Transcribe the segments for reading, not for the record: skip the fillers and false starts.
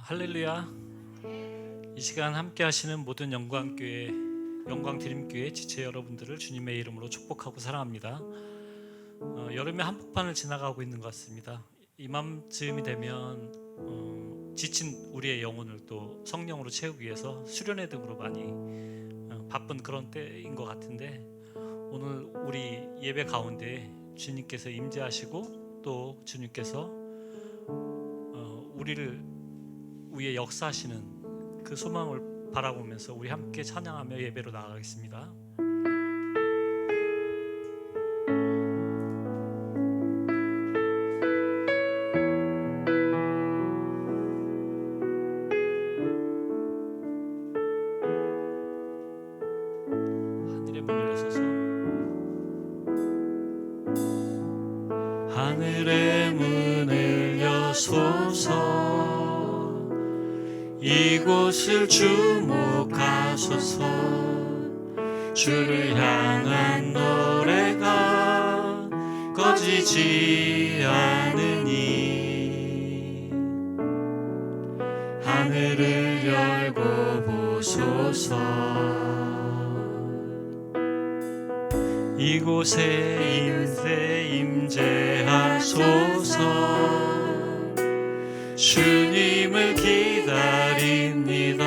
할렐루야. 이 시간 함께 하시는 모든 영광드림교회 지체 여러분들을 주님의 이름으로 축복하고 사랑합니다. 여름의 한복판을 지나가고 있는 것 같습니다. 이맘쯤이 되면 지친 우리의 영혼을 또 성령으로 채우기 위해서 수련회 등으로 많이 바쁜 그런 때인 것 같은데, 오늘 우리 예배 가운데 주님께서 임재하시고 또 주님께서 우리를 위해 역사하시는 그 소망을 바라보면서 우리 함께 찬양하며 예배로 나아가겠습니다. 하늘의 문을 여소서, 하늘의 문을 여소서, 이곳을 주목하소서. 주를 향한 노래가 꺼지지 않으니, 하늘을 열고 보소서. 이곳에 임재하소서. 주님을 기다립니다.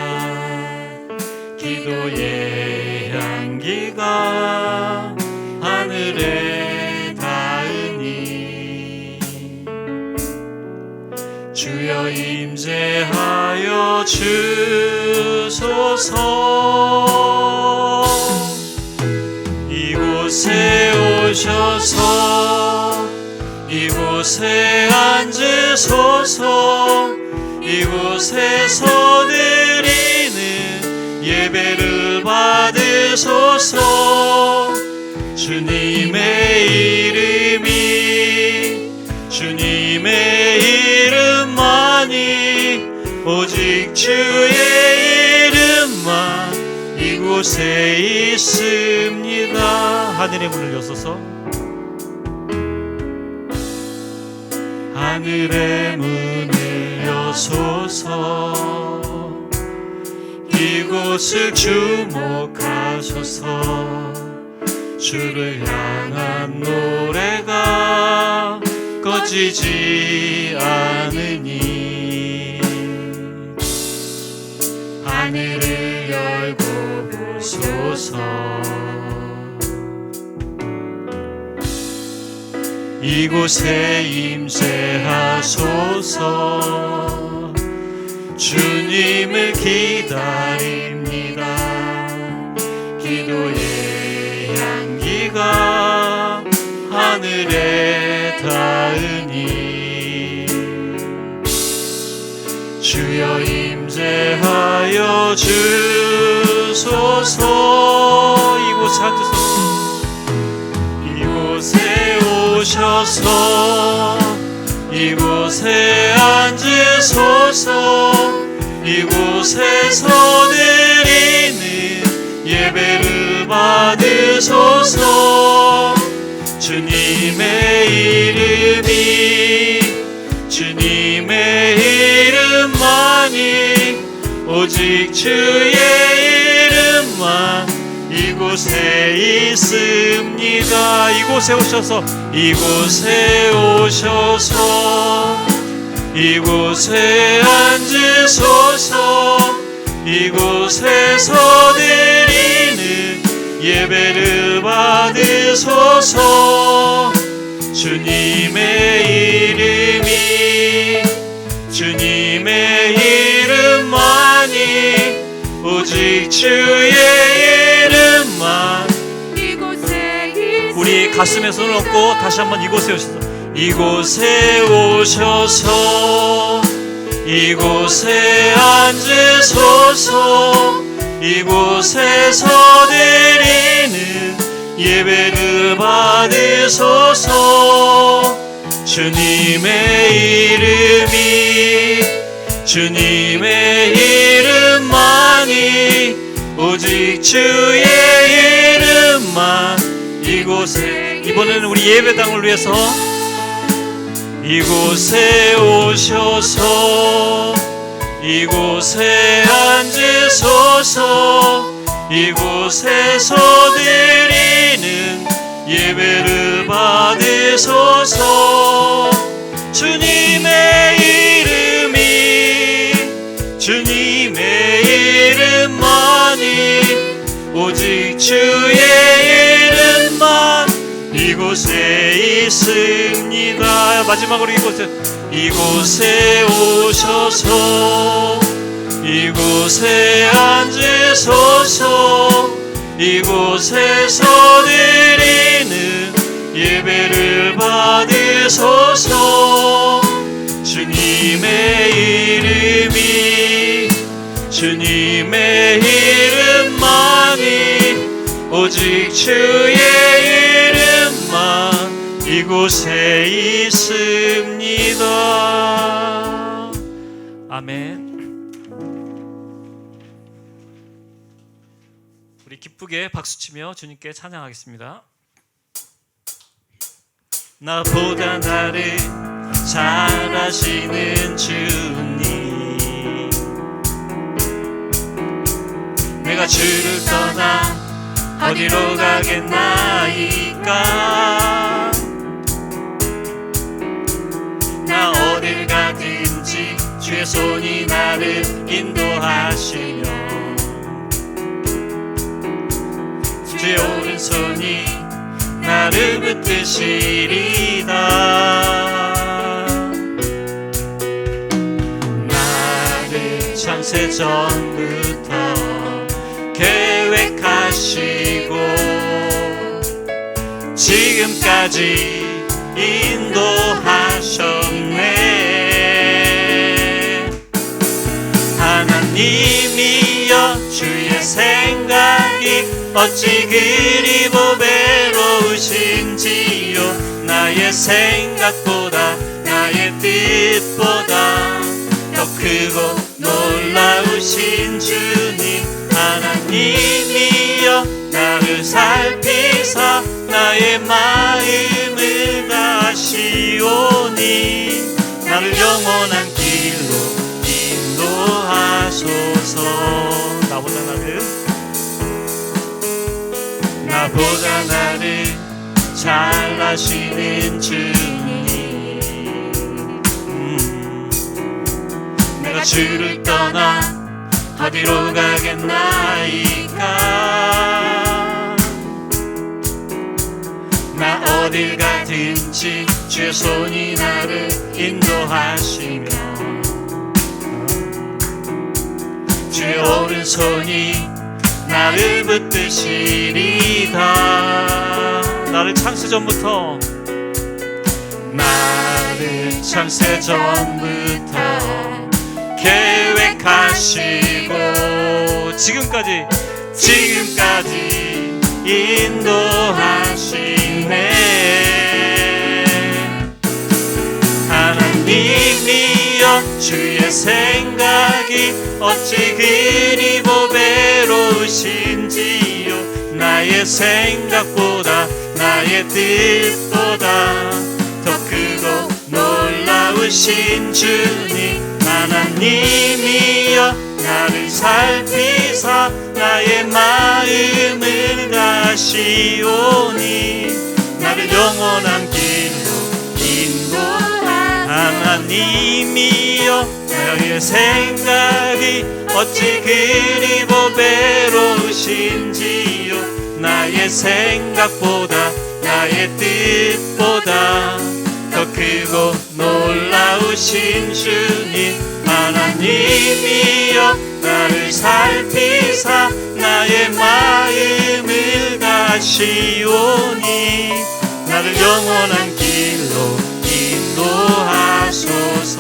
기도의 향기가 하늘에 닿으니, 주여 임재하여 주소서. 이곳에 오셔서 이곳에 앉으소서. 이곳에서 드리는 예배를 받으소서. 주님의 이름만이, 오직 주의 이름만 이곳에 있습니다. 하늘의 문을 여소서, 하늘의 문을 여소서. 이곳을 주목하소서. 주를 향한 노래가 꺼지지 않으니, 하늘을 열고 보소서. 이곳에 임재하소서. 주님을 기다립니다. 기도의 향기가 하늘에 닿으니, 주여 임재하여 주소서. 이곳에 앉으소서. 이곳에 오셔서 이곳에 앉으소서. 이곳에서 드리는 예배를 받으소서. 주님의 이름만이, 오직 주의 이름만 이곳에 있습니다. 이곳에 오셔서 이곳에 앉으소서. 이곳에서 드리는 예배를 받으소서. 주님의 이름만이, 오직 주의 이름만 이곳에. 우리 가슴에 손을 얹고 다시 한번 이곳에 오셔서 이곳에 앉으소서. 이곳에서 드리는 예배를 받으소서. 주님의 이름만이, 오직 주의 이름만 이곳에. 이번에는 우리 예배당을 위해서 이곳에 오셔서 이곳에 앉으소서. 이곳에서 드리는 예배를 받으소서. 주님의 이름이, 주님의 이름만이, 오직 주의 이름만 이곳에 있습니다. 마지막으로 이곳에 오셔서 이곳에 앉으소서. 이곳에서 드리는 예배를 받으소서. 주님의 이름이, 주님의 이름만이, 오직 주의 이름만 이곳에 있습니다. 아멘. 우리 기쁘게 박수치며 주님께 찬양하겠습니다. 나보다 나를 잘 아시는 주님, 내가 주를 떠나 어디로 가겠나이까. 나 어딜 가든지 주의 손이 나를 인도하시며 주의 오른손이 나를 붙드시리다. 나를 창세 전부터 계획하시고 지금까지 인도하셨네. 하나님이여 주의 생각이 어찌 그리 보배로우신지요. 나의 생각보다 나의 뜻보다 더 크고 놀라우신 주님. 하나님이여 나를 살피사 나의 마음을 다시오니 나를 영원한 길로 인도하소서. 나보다 나를 잘 아시는 주님, 내가 주를 떠나 어디로 가겠나이까. 나 어딜 가든지 주의 손이 나를 인도하시며 주의 오른손이 나를 붙드시리다. 나를 창세 전부터 계획하시고 지금까지 인도하시네. 하나님이여 주의 생각이 어찌 그리 보배로우신지요. 나의 생각보다 나의 뜻보다 더 크고 놀라우신 주님. 하나님이여 나를 살피사 나의 마음을 다시오니 나를 영원한 길로 인도하소서. 하나님이여 나의 생각이 어찌 그리 보배로우신지요. 나의 생각보다 나의 뜻보다 더 크고 놀라우신 주님. 하나님이여 나를 살피사 나의 마음을 다시오니 나를 영원한 길로 인도하소서.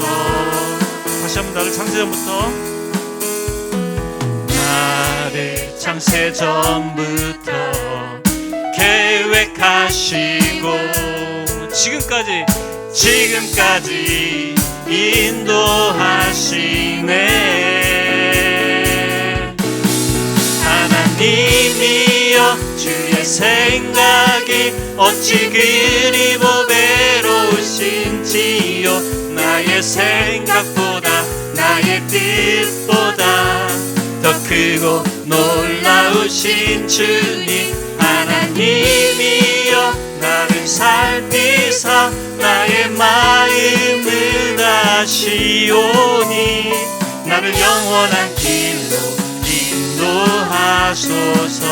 다시 한번 나를 창세전부터 창세 전부터 계획하시고 지금까지 인도하시네. 하나님이여 주의 생각이 어찌 그리 보배로우신지요. 나의 생각보다 나의 나의 뜻보다 더 크고 놀라우신 주님 하나님이여 나를 살피사 나의 마음을 아시오니 나를 영원한 길로 인도하소서.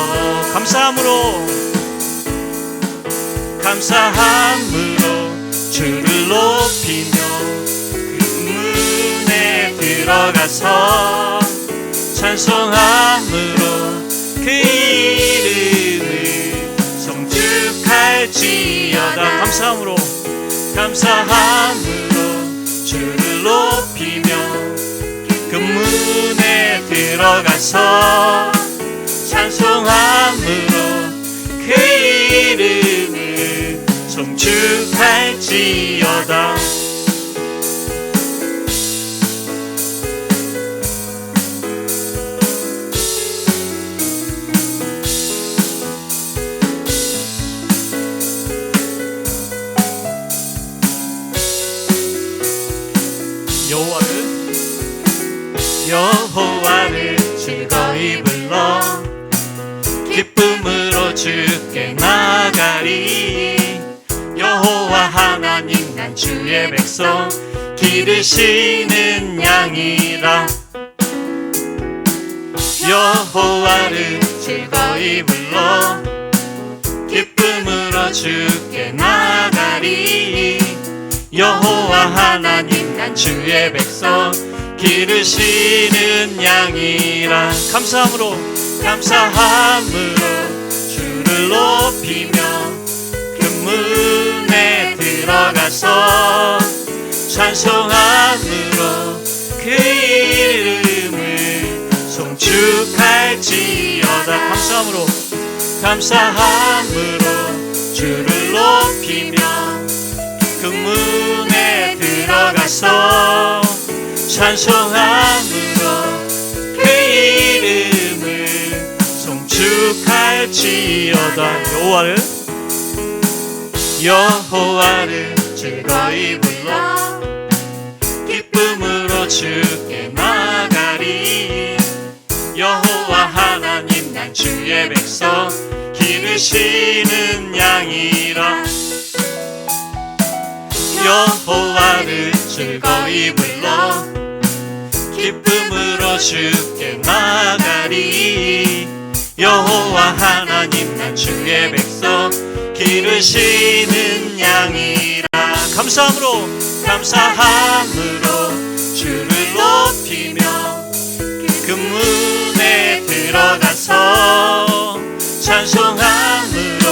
감사함으로 주를 높이며 그 문에 들어가서 찬송함으로 그 이름을 성축할지어다. 감사함으로 주를 높이며 그 문에 들어가서 찬송함으로 그 이름을 성축할지어다. 여호와를 즐거이 불러 기쁨으로 주께 나가리. 여호와 하나님 난 주의 백성 기르시는 양이라. 여호와를 즐거이 불러 기쁨으로 주께 나가리. 여호와 하나님 난 주의 백성 기르시는 양이라. 감사함으로 주를 높이며 그 문에 들어가서 찬송함으로 그 이름을 송축할지어다. 감사함으로 주를 높이며 그 문에 들어가서 찬송함으로 그 이름을 송축할지어다. 여호와를 즐거이 불러 기쁨으로 주께 나가리. 여호와 하나님 난 주의 백성 기르시는 양이라. 여호와를 즐거이 불러 기쁨으로 주께 나가리. 여호와 하나님 난 주의 백성 기르시는 양이라. 감사함으로 주를 높이며 그 문에 들어가서 찬송함으로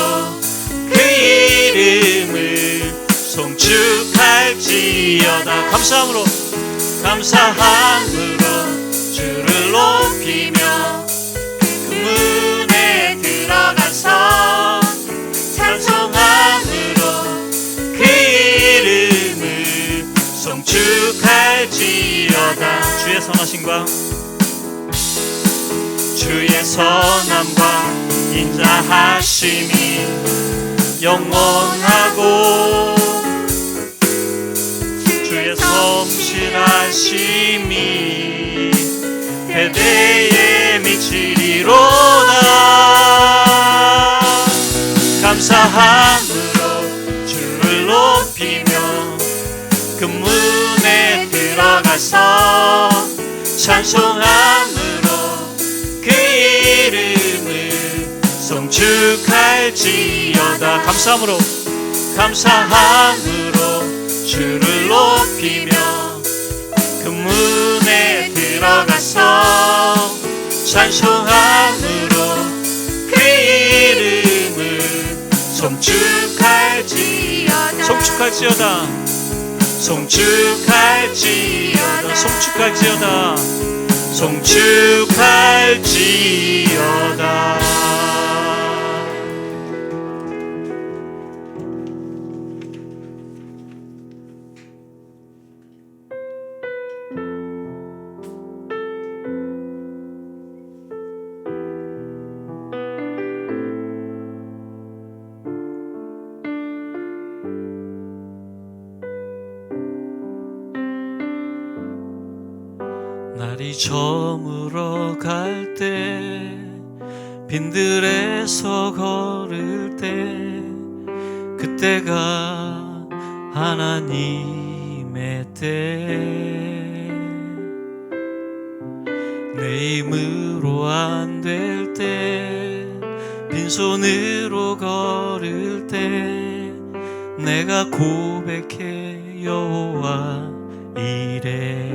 그 이름을 송축할지어다. 감사함으로 주를 높이며 그 문에 들어가서 찬송함으로 그 이름을 송축할지어다. 주의 선함과 인자하심이 영원하고 주의 성실하심이 대대에 미치리로다. 감사함으로 주를 높이며 그 문에 들어가서 찬송함으로 그 이름을 송축할지어다. 감사함으로 주를 높이며 그 문에 들어가서 찬송함으로 그 이름을 송축할지어다. 날이 저물어 갈 때 빈들에서 걸을 때 그때가 하나님의 때 내 힘으로 안 될 때 빈손으로 걸을 때 내가 고백해 여호와 이래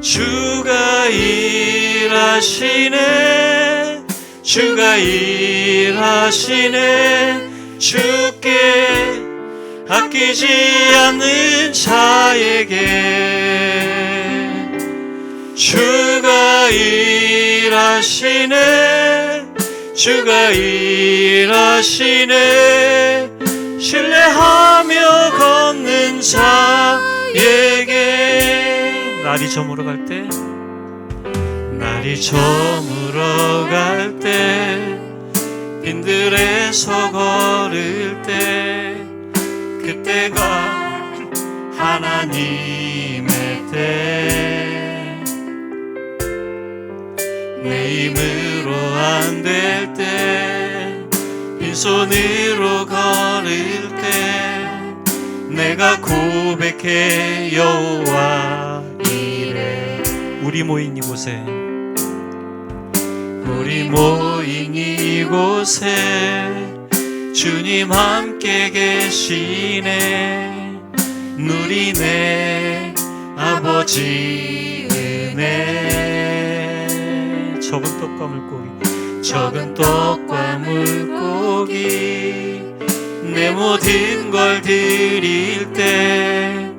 주가 일하시네 주가 일하시네 주께 아끼지 않는 자에게 주가 일하시네 주가 일하시네 신뢰하며 걷는 자에게 날이 저물어 갈 때 날이 저물어 갈 때 빈들에서 걸을 때 그때가 하나님의 때 내 힘으로 안 될 때 빈손으로 걸을 때 내가 고백해 여호와 이래 우리 모인 이곳에 주님 함께 계시네 누리네 아버지 은혜 적은 떡과 물고기 내 모든 걸 드릴 때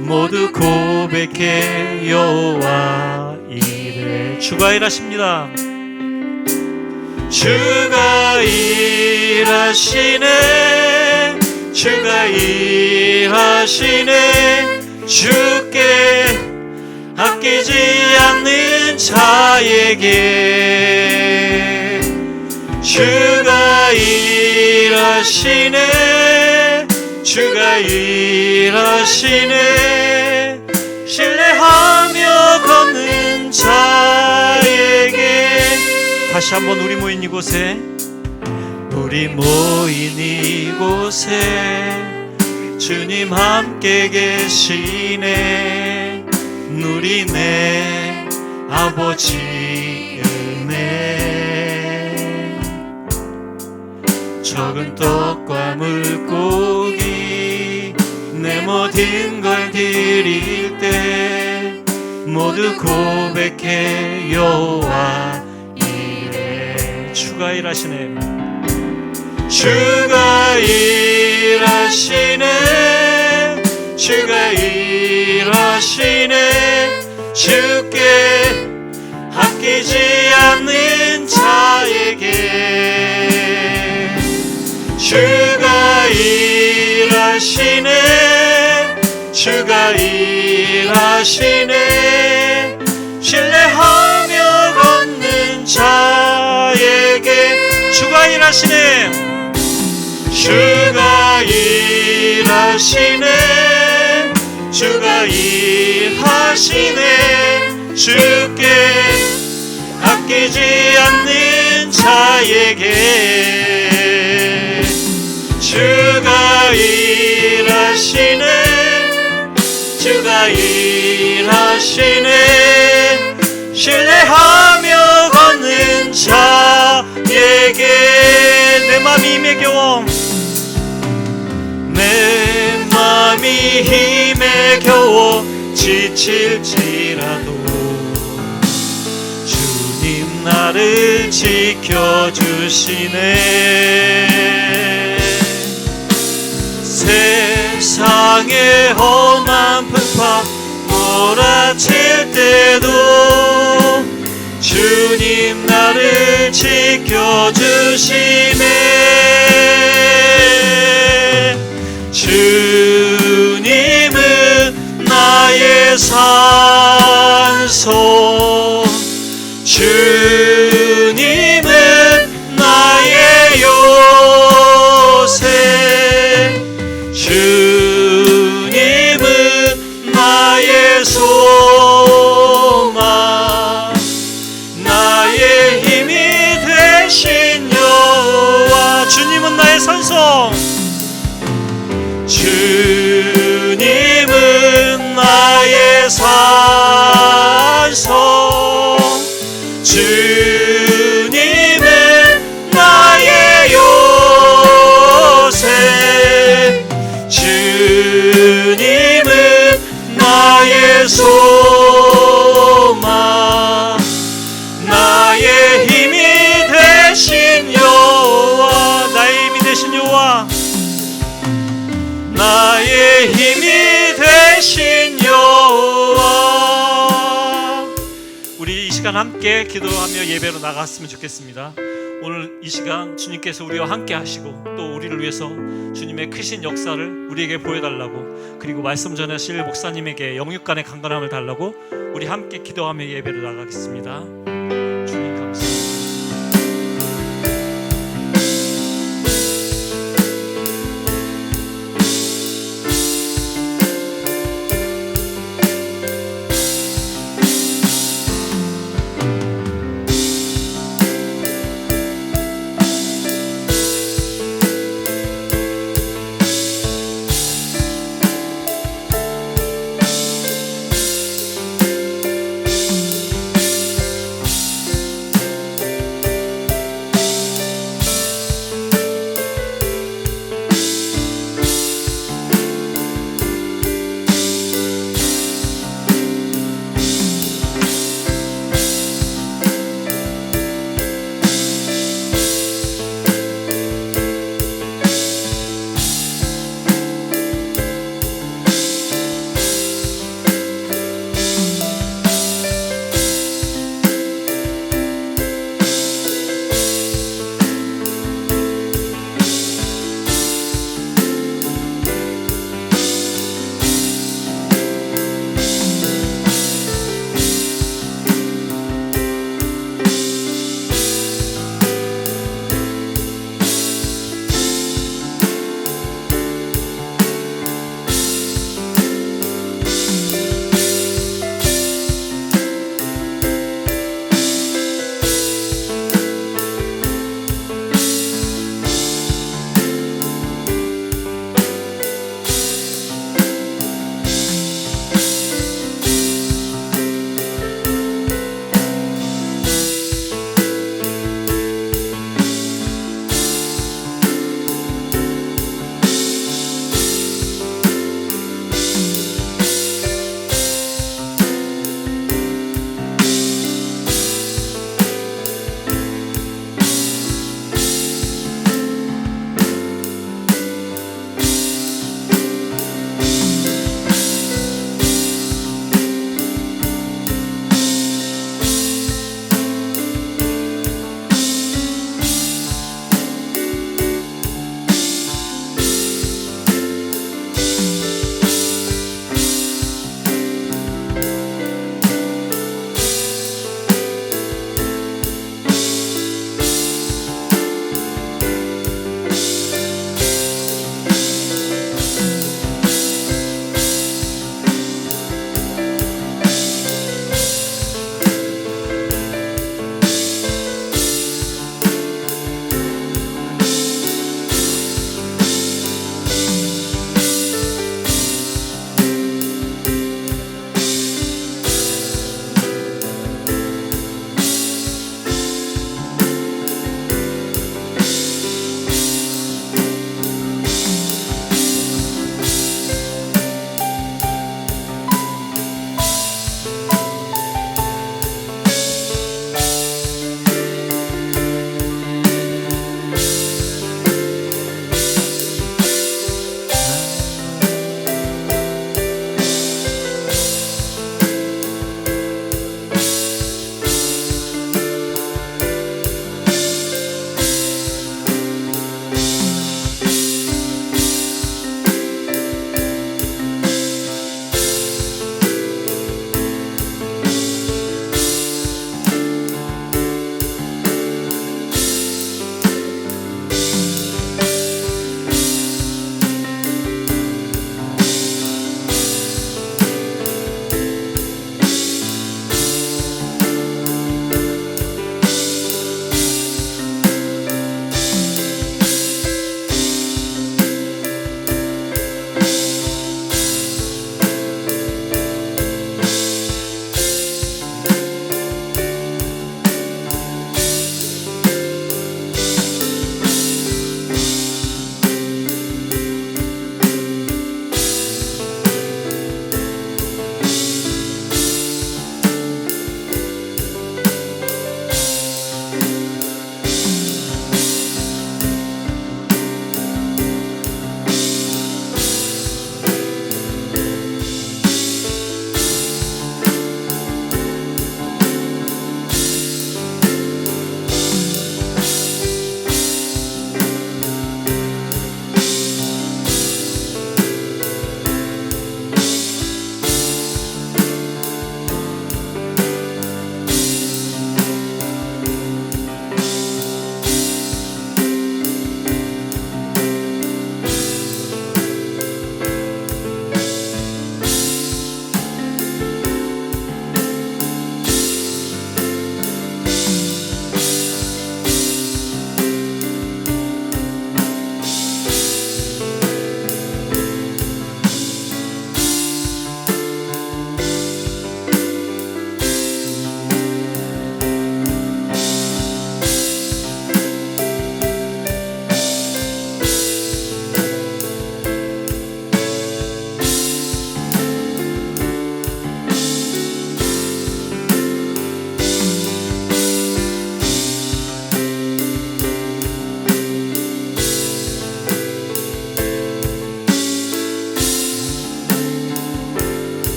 모두 고백해 여호와 이래 주가 일하십니다 주가 일하시네 주가 일하시네 주께 아끼지 않는 자에게 주가 일하시네 주가 일하시네 신뢰하며 걷는 자에게 다시 한번 우리 모인 이곳에 주님 함께 계시네 누리네 아버지 은혜 적은 떡과 물고기 내 모든 걸 드릴 때 모두 고백해 여호와 이래 주가 일하시네 주가 일하시네 주가 일하시네 주께 아끼지 않는 자에게 주가 일하시네 주가 일하시네 신뢰하며 걷는 자에게 주가 일하시네 주가 일하시네 주가 일하시네 주께 아끼지 않는 자에게 주가 일하시네 주가 일하시네 신뢰하며 걷는 자에게 내 맘이 힘에 겨워 내 맘이 힘에 겨워 지칠지라도 주님 나를 지켜주시네 세상의 험한 풍파 몰아칠 때도 주님 나를 지켜주시네 주님은 나의 산소 주님은 나의 요새 주님은 나의 나의 소망 나의 힘이 되신 여호와 주님은 나의 산성 주님은 나의 산성 주님은 나의 요새 주님은 나의 소망 나의 힘이 되신 여호와 나의 힘이 되신 여호와 나의 힘이 되신 여호와 우리 이 시간 함께 기도하며 예배로 나갔으면 좋겠습니다. 오늘 이 시간 주님께서 우리와 함께 하시고 또 우리를 위해서 주님의 크신 역사를 우리에게 보여달라고 그리고 말씀 전하실 목사님에게 영육간의 강건함을 달라고 우리 함께 기도하며 예배로 나가겠습니다. 주님 감사합니다.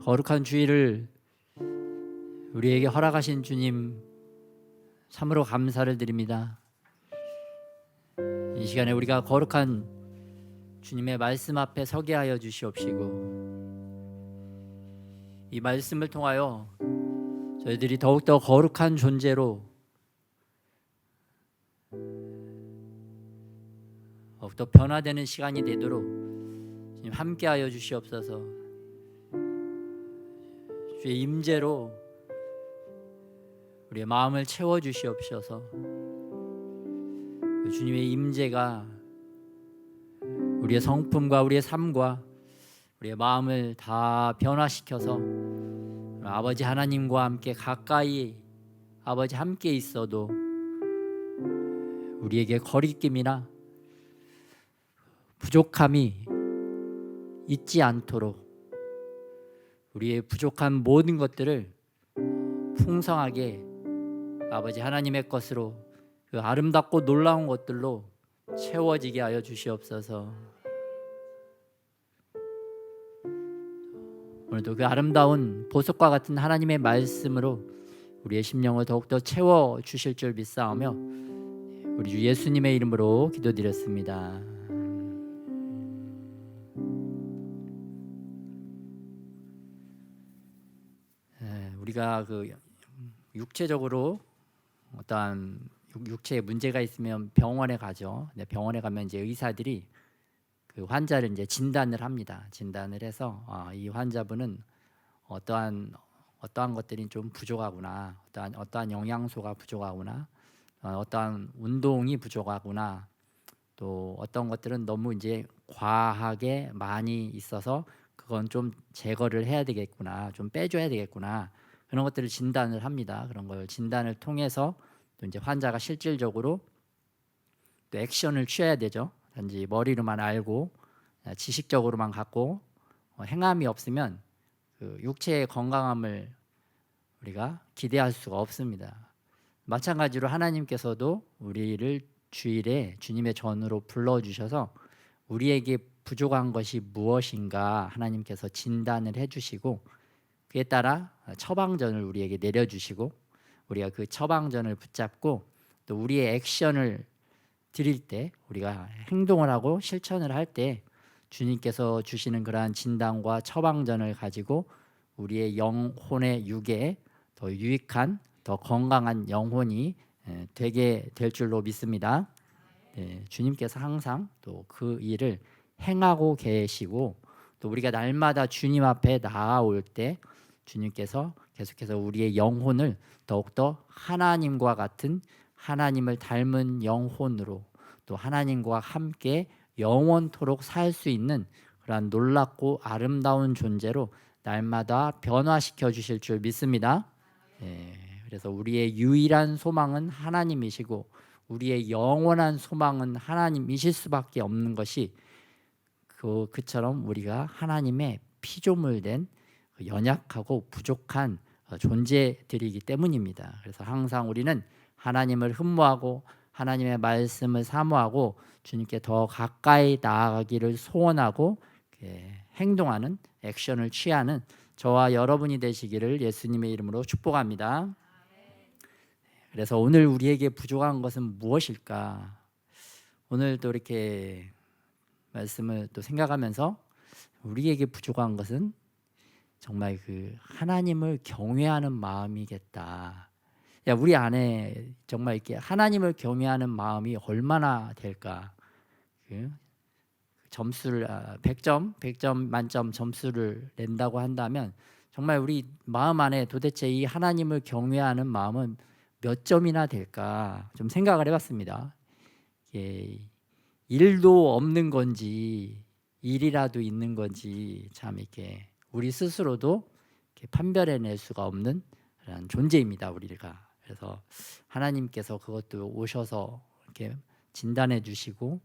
거룩한 주일을 우리에게 허락하신 주님 참으로 감사를 드립니다. 이 시간에 우리가 거룩한 주님의 말씀 앞에 서게 하여 주시옵시고, 이 말씀을 통하여 저희들이 더욱더 거룩한 존재로 더욱더 변화되는 시간이 되도록 주님 함께하여 주시옵소서. 주의 임재로 우리의 마음을 채워 주시옵소서. 주님의 임재가 우리의 성품과 우리의 삶과 우리의 마음을 다 변화시켜서 아버지 하나님과 함께 가까이 아버지 함께 있어도 우리에게 거리낌이나 부족함이 있지 않도록 우리의 부족한 모든 것들을 풍성하게 아버지 하나님의 것으로 그 아름답고 놀라운 것들로 채워지게 하여 주시옵소서. 오늘도 그 아름다운 보석과 같은 하나님의 말씀으로 우리의 심령을 더욱더 채워 주실 줄 믿사오며 우리 주 예수님의 이름으로 기도드렸습니다. 우리가 그 육체적으로 어떠한 육체에 문제가 있으면 병원에 가죠. 병원에 가면 이제 의사들이 그 환자를 이제 진단을 합니다. 진단을 해서 이 환자분은 어떠한 것들이 좀 부족하구나, 어떠한 영양소가 부족하구나, 어떠한 운동이 부족하구나, 또 어떤 것들은 너무 이제 과하게 많이 있어서 그건 좀 제거를 해야 되겠구나, 좀 빼줘야 되겠구나, 그런 것들을 진단을 합니다. 그런 걸 진단을 통해서 또 이제 환자가 실질적으로 또 액션을 취해야 되죠. 단지 머리로만 알고 지식적으로만 갖고 행함이 없으면 그 육체의 건강함을 우리가 기대할 수가 없습니다. 마찬가지로 하나님께서도 우리를 주일에 주님의 전으로 불러주셔서 우리에게 부족한 것이 무엇인가 하나님께서 진단을 해주시고 그에 따라 처방전을 우리에게 내려주시고 우리가 그 처방전을 붙잡고 또 우리의 액션을 드릴 때 우리가 행동을 하고 실천을 할 때 주님께서 주시는 그러한 진단과 처방전을 가지고 우리의 영혼의 육에 더 유익한 더 건강한 영혼이 되게 될 줄로 믿습니다. 주님께서 항상 또 그 일을 행하고 계시고 또 우리가 날마다 주님 앞에 나아올 때 주님께서 계속해서 우리의 영혼을 더욱더 하나님과 같은 하나님을 닮은 영혼으로 또 하나님과 함께 영원토록 살 수 있는 그러한 놀랍고 아름다운 존재로 날마다 변화시켜 주실 줄 믿습니다. 그래서 우리의 유일한 소망은 하나님이시고 우리의 영원한 소망은 하나님이실 수밖에 없는 것이 그처럼 우리가 하나님의 피조물된 연약하고 부족한 존재들이기 때문입니다. 그래서 항상 우리는 하나님을 흠모하고 하나님의 말씀을 사모하고 주님께 더 가까이 나아가기를 소원하고 행동하는 액션을 취하는 저와 여러분이 되시기를 예수님의 이름으로 축복합니다. 그래서 오늘 우리에게 부족한 것은 무엇일까? 오늘 또 이렇게 말씀을 또 생각하면서 우리에게 부족한 것은 정말 그 하나님을 경외하는 마음이겠다. 야, 우리 안에 정말 이렇게 하나님을 경외하는 마음이 얼마나 될까? 점수를 100점 만점 점수를 낸다고 한다면 정말 우리 마음 안에 도대체 이 하나님을 경외하는 마음은 몇 점이나 될까? 좀 생각을 해봤습니다. 일도 없는 건지 일이라도 있는 건지 참 이렇게 우리 스스로도 이렇게 판별해낼 수가 없는 그런 존재입니다. 우리가. 그래서 하나님께서 그것도 오셔서 이렇게 진단해 주시고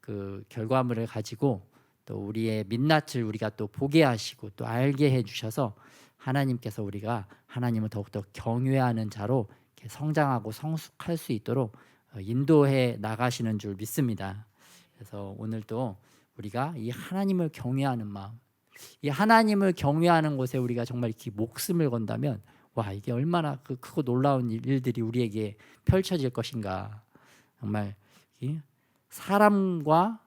그 결과물을 가지고 또 우리의 민낯을 우리가 또 보게 하시고 또 알게 해 주셔서 하나님께서 우리가 하나님을 더욱더 경외하는 자로 이렇게 성장하고 성숙할 수 있도록 인도해 나가시는 줄 믿습니다. 그래서 오늘도 우리가 이 하나님을 경외하는 마음, 이 하나님을 경외하는 곳에 우리가 정말 이렇게 목숨을 건다면 와, 이게 얼마나 크고 놀라운 일들이 우리에게 펼쳐질 것인가. 정말 이 사람과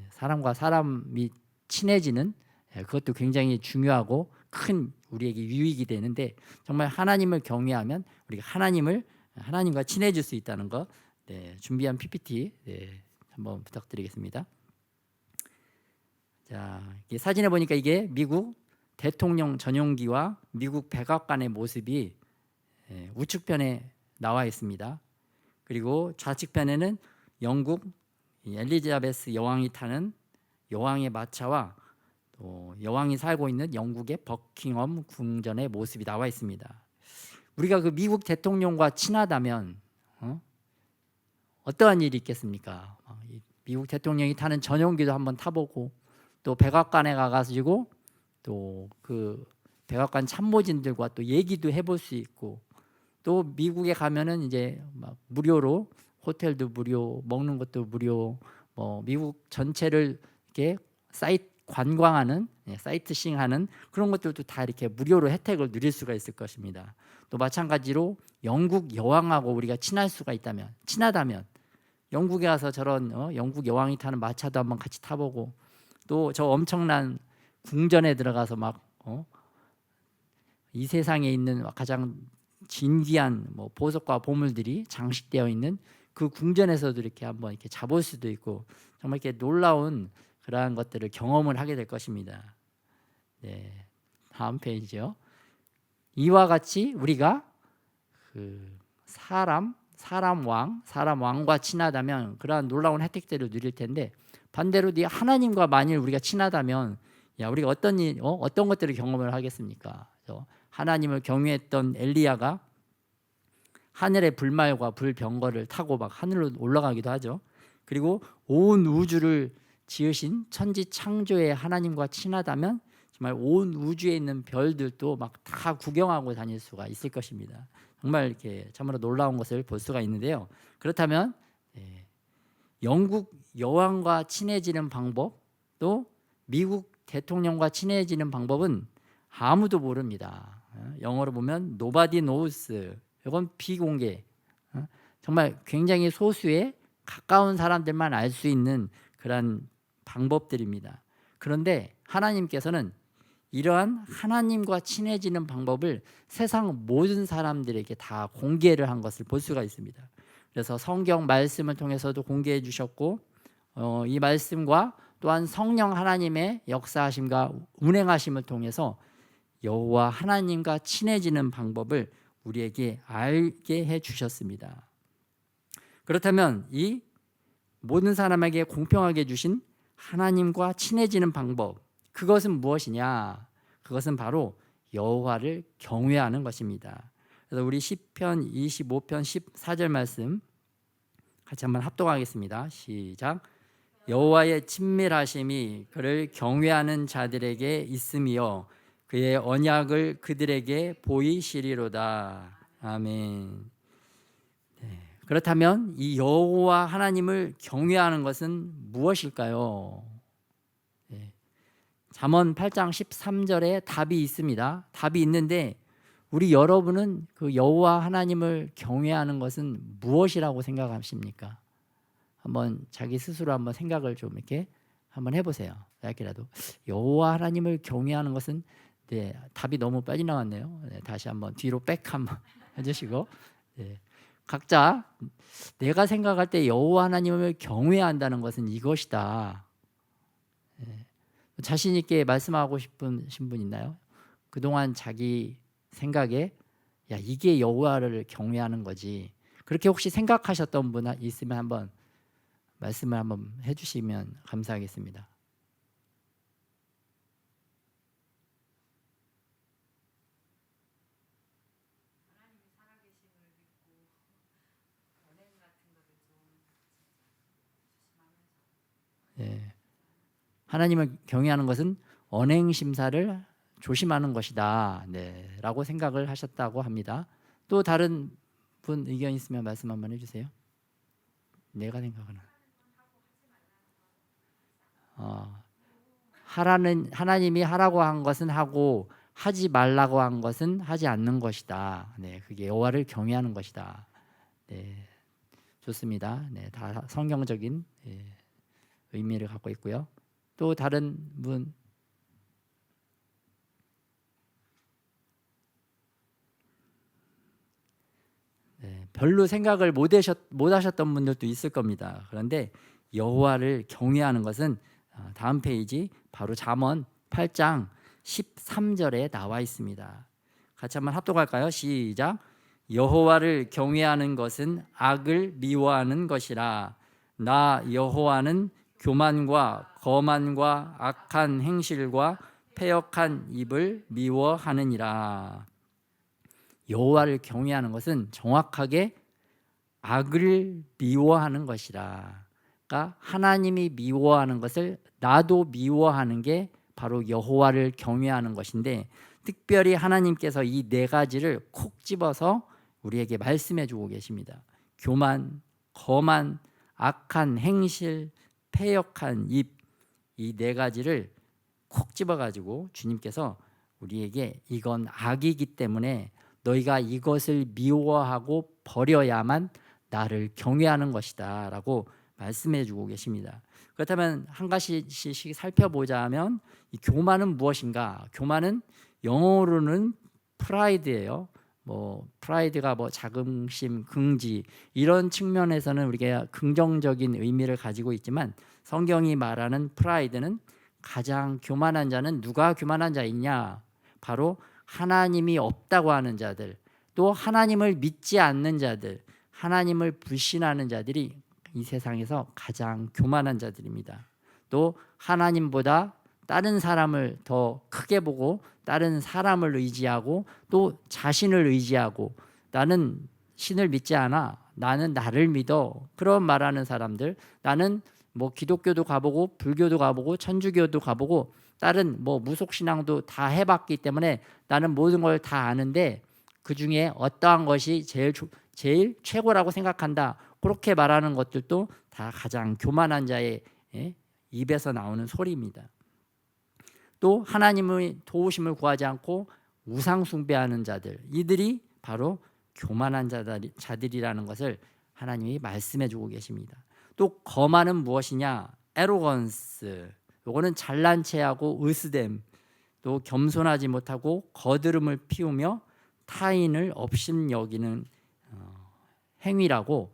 사람과 사람이 친해지는, 그것도 굉장히 중요하고 큰 우리에게 유익이 되는데, 정말 하나님을 경외하면 우리가 하나님과 친해질 수 있다는 거, 준비한 PPT 한번 부탁드리겠습니다. 자, 이게 사진에 보니까 이게 미국 대통령 전용기와 미국 백악관의 모습이 우측편에 나와 있습니다. 그리고 좌측편에는 영국 엘리자베스 여왕이 타는 여왕의 마차와 또 여왕이 살고 있는 영국의 버킹엄 궁전의 모습이 나와 있습니다. 우리가 그 미국 대통령과 친하다면 어떠한 일이 있겠습니까? 미국 대통령이 타는 전용기도 한번 타보고, 또 백악관에 가가지고 또 그 백악관 참모진들과 또 얘기도 해볼 수 있고, 또 미국에 가면은 이제 막 무료로 호텔도 무료, 먹는 것도 무료, 뭐 미국 전체를 이렇게 관광하는, 사이트싱하는 그런 것들도 다 이렇게 무료로 혜택을 누릴 수가 있을 것입니다. 또 마찬가지로 영국 여왕하고 우리가 친하다면 영국에 가서 저런 영국 여왕이 타는 마차도 한번 같이 타보고, 또 저 엄청난 궁전에 들어가서 막 이 세상에 있는 가장 진귀한 뭐 보석과 보물들이 장식되어 있는 그 궁전에서도 이렇게 한번 이렇게 자볼 수도 있고, 정말 이렇게 놀라운 그러한 것들을 경험을 하게 될 것입니다. 다음 페이지요. 이와 같이 우리가 그 사람 왕과 친하다면 그러한 놀라운 혜택들을 누릴 텐데, 반대로 하나님과 만일 우리가 친하다면 우리가 어떤 것들을 경험을 하겠습니까? 하나님을 경외했던 엘리야가 하늘의 불말과 불병거를 타고 막 하늘로 올라가기도 하죠. 그리고 온 우주를 지으신 천지 창조의 하나님과 친하다면 정말 온 우주에 있는 별들도 막 다 구경하고 다닐 수가 있을 것입니다. 정말 이렇게 참으로 놀라운 것을 볼 수가 있는데요. 그렇다면 영국 여왕과 친해지는 방법, 또 미국 대통령과 친해지는 방법은 아무도 모릅니다. 영어로 보면 nobody knows. 이건 비공개, 정말 굉장히 소수의 가까운 사람들만 알 수 있는 그런 방법들입니다. 그런데 하나님께서는 이러한 하나님과 친해지는 방법을 세상 모든 사람들에게 다 공개를 한 것을 볼 수가 있습니다. 그래서 성경 말씀을 통해서도 공개해 주셨고, 이 말씀과 또한 성령 하나님의 역사하심과 운행하심을 통해서 여호와 하나님과 친해지는 방법을 우리에게 알게 해 주셨습니다. 그렇다면 이 모든 사람에게 공평하게 주신 하나님과 친해지는 방법, 그것은 무엇이냐? 그것은 바로 여호와를 경외하는 것입니다. 그래서 우리 시편 25편 14절 말씀 같이 한번 합독하겠습니다. 시작. 여호와의 친밀하심이 그를 경외하는 자들에게 있으며 그의 언약을 그들에게 보이시리로다. 아멘. 그렇다면 이 여호와 하나님을 경외하는 것은 무엇일까요? 잠언 8장 13절에 답이 있습니다. 답이 있는데 우리 여러분은 그 여호와 하나님을 경외하는 것은 무엇이라고 생각하십니까? 한번 자기 스스로 한번 생각을 좀 이렇게 한번 해보세요. 짧게라도 여호와 하나님을 경외하는 것은 답이 너무 빨리 나왔네요. 다시 한번 뒤로 백 한번 해주시고, 각자 내가 생각할 때 여호와 하나님을 경외한다는 것은 이것이다. 자신 있게 말씀하고 싶으신 분 있나요? 그동안 자기 생각에 이게 여호와를 경외하는 거지, 그렇게 혹시 생각하셨던 분 있으면 한번 말씀을 한번 해주시면 감사하겠습니다. 하나님을 경외하는 것은 언행 심사를 조심하는 것이다, 라고 생각을 하셨다고 합니다. 또 다른 분 의견 있으면 말씀 한번 해주세요. 내가 생각하는 하나님이 하라고 한 것은 하고 하지 말라고 한 것은 하지 않는 것이다. 네, 그게 여호와를 경외하는 것이다. 네, 좋습니다. 네, 다 성경적인 의미를 갖고 있고요. 또 다른 분, 별로 생각을 못 하셨던 분들도 있을 겁니다. 그런데 여호와를 경외하는 것은 다음 페이지 바로 잠언 8장 13절에 나와 있습니다. 같이 한번 합독할까요? 시작. 여호와를 경외하는 것은 악을 미워하는 것이라. 나 여호와는 교만과 거만과 악한 행실과 패역한 입을 미워하느니라. 여호와를 경외하는 것은 정확하게 악을 미워하는 것이라. 그러니까 하나님이 미워하는 것을 나도 미워하는 게 바로 여호와를 경외하는 것인데, 특별히 하나님께서 이 네 가지를 콕 집어서 우리에게 말씀해 주고 계십니다. 교만, 거만, 악한 행실, 패역한 입, 이 네 가지를 콕 집어가지고 주님께서 우리에게 이건 악이기 때문에 너희가 이것을 미워하고 버려야만 나를 경외하는 것이다 라고 말씀해 주고 계십니다. 그렇다면 한 가지씩 살펴보자면 이 교만은 무엇인가? 교만은 영어로는 프라이드예요. 프라이드가 자긍심, 긍지 이런 측면에서는 우리가 긍정적인 의미를 가지고 있지만, 성경이 말하는 프라이드는 가장 교만한 자는 누가 교만한 자이냐? 바로 하나님이 없다고 하는 자들, 또 하나님을 믿지 않는 자들, 하나님을 불신하는 자들이 이 세상에서 가장 교만한 자들입니다. 또 하나님보다 다른 사람을 더 크게 보고 다른 사람을 의지하고 또 자신을 의지하고, 나는 신을 믿지 않아, 나는 나를 믿어, 그런 말하는 사람들, 나는 기독교도 가보고 불교도 가보고 천주교도 가보고 다른 무속신앙도 다 해봤기 때문에 나는 모든 걸 다 아는데 그 중에 어떠한 것이 제일 최고라고 생각한다, 그렇게 말하는 것들도 다 가장 교만한 자의 입에서 나오는 소리입니다. 또 하나님의 도우심을 구하지 않고 우상 숭배하는 자들, 이들이 바로 교만한 자들이라는 것을 하나님이 말씀해 주고 계십니다. 또 거만은 무엇이냐? 에로건스, 요거는 잘난 체하고 으스댐, 또 겸손하지 못하고 거드름을 피우며 타인을 업신여기는 행위라고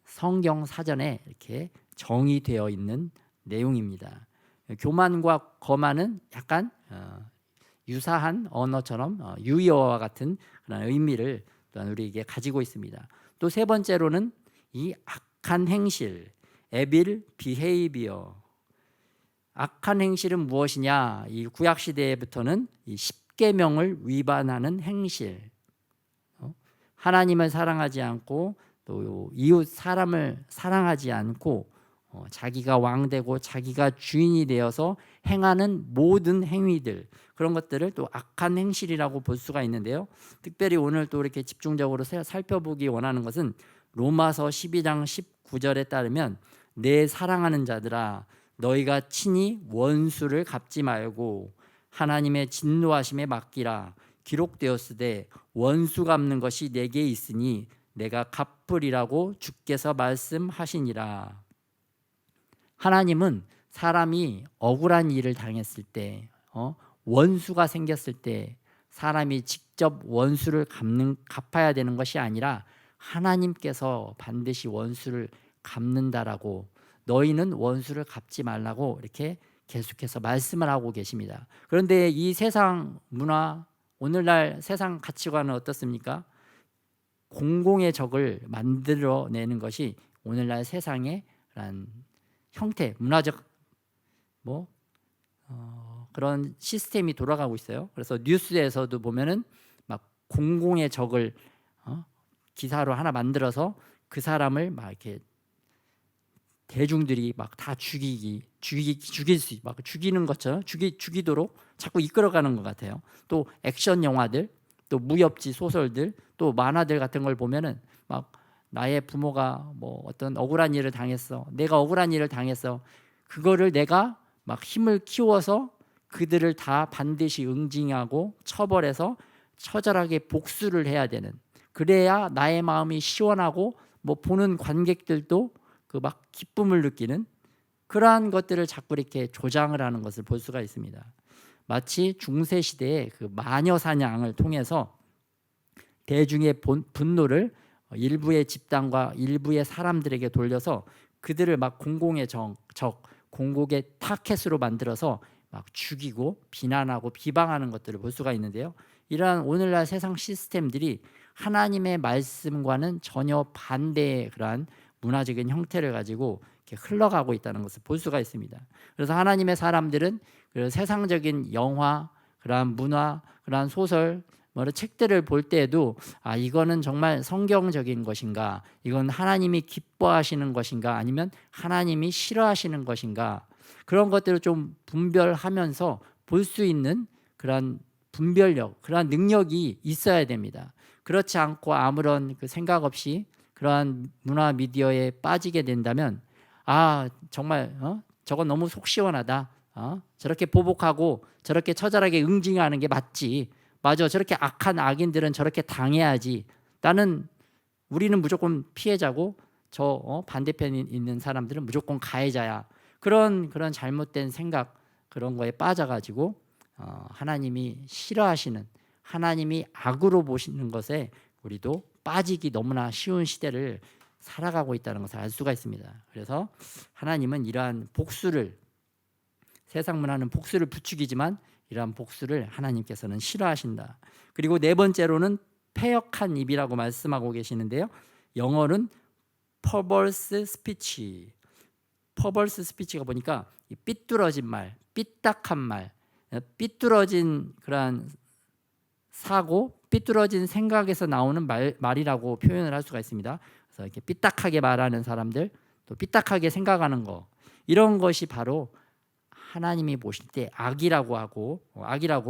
성경 사전에 이렇게 정의되어 있는 내용입니다. 교만과 거만은 약간 유사한 언어처럼 유의어와 같은 그런 의미를 또한 우리에게 가지고 있습니다. 또 세 번째로는 이 악한 행실, 에빌 비헤이비어. 악한 행실은 무엇이냐? 이 구약 시대부터는 이 십계명을 위반하는 행실, 하나님을 사랑하지 않고 또 이웃 사람을 사랑하지 않고 자기가 왕되고 자기가 주인이 되어서 행하는 모든 행위들, 그런 것들을 또 악한 행실이라고 볼 수가 있는데요. 특별히 오늘 또 이렇게 집중적으로 살펴보기 원하는 것은 로마서 12장 19절에 따르면, 내 사랑하는 자들아 너희가 친히 원수를 갚지 말고 하나님의 진노하심에 맡기라. 기록되었으되 원수 갚는 것이 내게 있으니 내가 갚으리라고 주께서 말씀하시니라. 하나님은 사람이 억울한 일을 당했을 때, 원수가 생겼을 때 사람이 직접 원수를 갚아야 되는 것이 아니라 하나님께서 반드시 원수를 갚는다라고, 너희는 원수를 갚지 말라고 이렇게 계속해서 말씀을 하고 계십니다. 그런데 이 세상 문화, 오늘날 세상 가치관은 어떻습니까? 공공의 적을 만들어내는 것이 오늘날 세상의 형태, 문화적 그런 시스템이 돌아가고 있어요. 그래서 뉴스에서도 보면은 막 공공의 적을 기사로 하나 만들어서 그 사람을 막 이렇게 대중들이 막 다 죽이는 것처럼 죽이도록 자꾸 이끌어가는 것 같아요. 또 액션 영화들, 또 무협지 소설들, 또 만화들 같은 걸 보면은 막 나의 부모가 어떤 억울한 일을 당했어, 내가 억울한 일을 당했어, 그거를 내가 막 힘을 키워서 그들을 다 반드시 응징하고 처벌해서 처절하게 복수를 해야 되는, 그래야 나의 마음이 시원하고 뭐 보는 관객들도 그 막 기쁨을 느끼는 그러한 것들을 자꾸 이렇게 조장을 하는 것을 볼 수가 있습니다. 마치 중세 시대의 그 마녀 사냥을 통해서 대중의 분노를 일부의 집단과 일부의 사람들에게 돌려서 그들을 막 공공의 적, 공공의 타켓으로 만들어서 막 죽이고 비난하고 비방하는 것들을 볼 수가 있는데요. 이러한 오늘날 세상 시스템들이 하나님의 말씀과는 전혀 반대의 그러한 문화적인 형태를 가지고 이렇게 흘러가고 있다는 것을 볼 수가 있습니다. 그래서 하나님의 사람들은 그 세상적인 영화, 그러한 문화, 그러한 소설, 뭐 책들을 볼 때에도 이거는 정말 성경적인 것인가, 이건 하나님이 기뻐하시는 것인가, 아니면 하나님이 싫어하시는 것인가, 그런 것들을 좀 분별하면서 볼 수 있는 그러한 분별력, 그러한 능력이 있어야 됩니다. 그렇지 않고 아무런 그 생각 없이 그러한 문화 미디어에 빠지게 된다면 정말 저건 너무 속 시원하다, 저렇게 보복하고 저렇게 처절하게 응징하는 게 맞지, 맞아, 저렇게 악한 악인들은 저렇게 당해야지, 우리는 무조건 피해자고 저 반대편에 있는 사람들은 무조건 가해자야, 그런 잘못된 생각, 그런 거에 빠져가지고 하나님이 싫어하시는, 하나님이 악으로 보시는 것에 우리도 빠지기 너무나 쉬운 시대를 살아가고 있다는 것을 알 수가 있습니다. 그래서 하나님은 이러한 복수를, 세상 문화는 복수를 부추기지만 이러한 복수를 하나님께서는 싫어하신다. 그리고 네 번째로는 패역한 입이라고 말씀하고 계시는데요. 영어는 perverse speech. perverse speech가 보니까 삐뚤어진 말, 삐딱한 말, 삐뚤어진 그러한 사고, 삐뚤어진 생각에서 나오는 말이라고 표현을 할 수가 있습니다. 그래서 이렇게 삐딱하게 말하는 사람들, 또 삐딱하게 생각하는 거, 이런 것이 바로 하나님이 보실 때 악이라고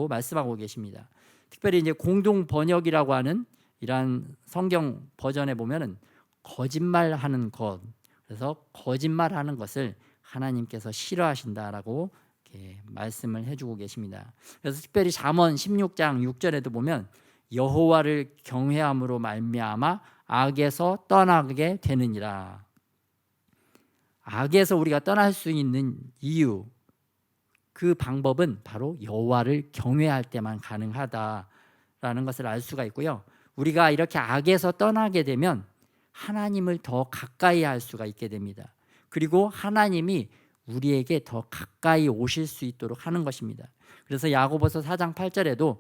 말씀하고 계십니다. 특별히 이제 공동 번역이라고 하는 이러한 성경 버전에 보면은 거짓말하는 것, 그래서 거짓말하는 것을 하나님께서 싫어하신다라고 이렇게 말씀을 해주고 계십니다. 그래서 특별히 잠언 16장 6절에도 보면 여호와를 경외함으로 말미암아 악에서 떠나게 되느니라. 악에서 우리가 떠날 수 있는 이유, 그 방법은 바로 여호와를 경외할 때만 가능하다라는 것을 알 수가 있고요. 우리가 이렇게 악에서 떠나게 되면 하나님을 더 가까이 할 수가 있게 됩니다. 그리고 하나님이 우리에게 더 가까이 오실 수 있도록 하는 것입니다. 그래서 야고보서 4장 8절에도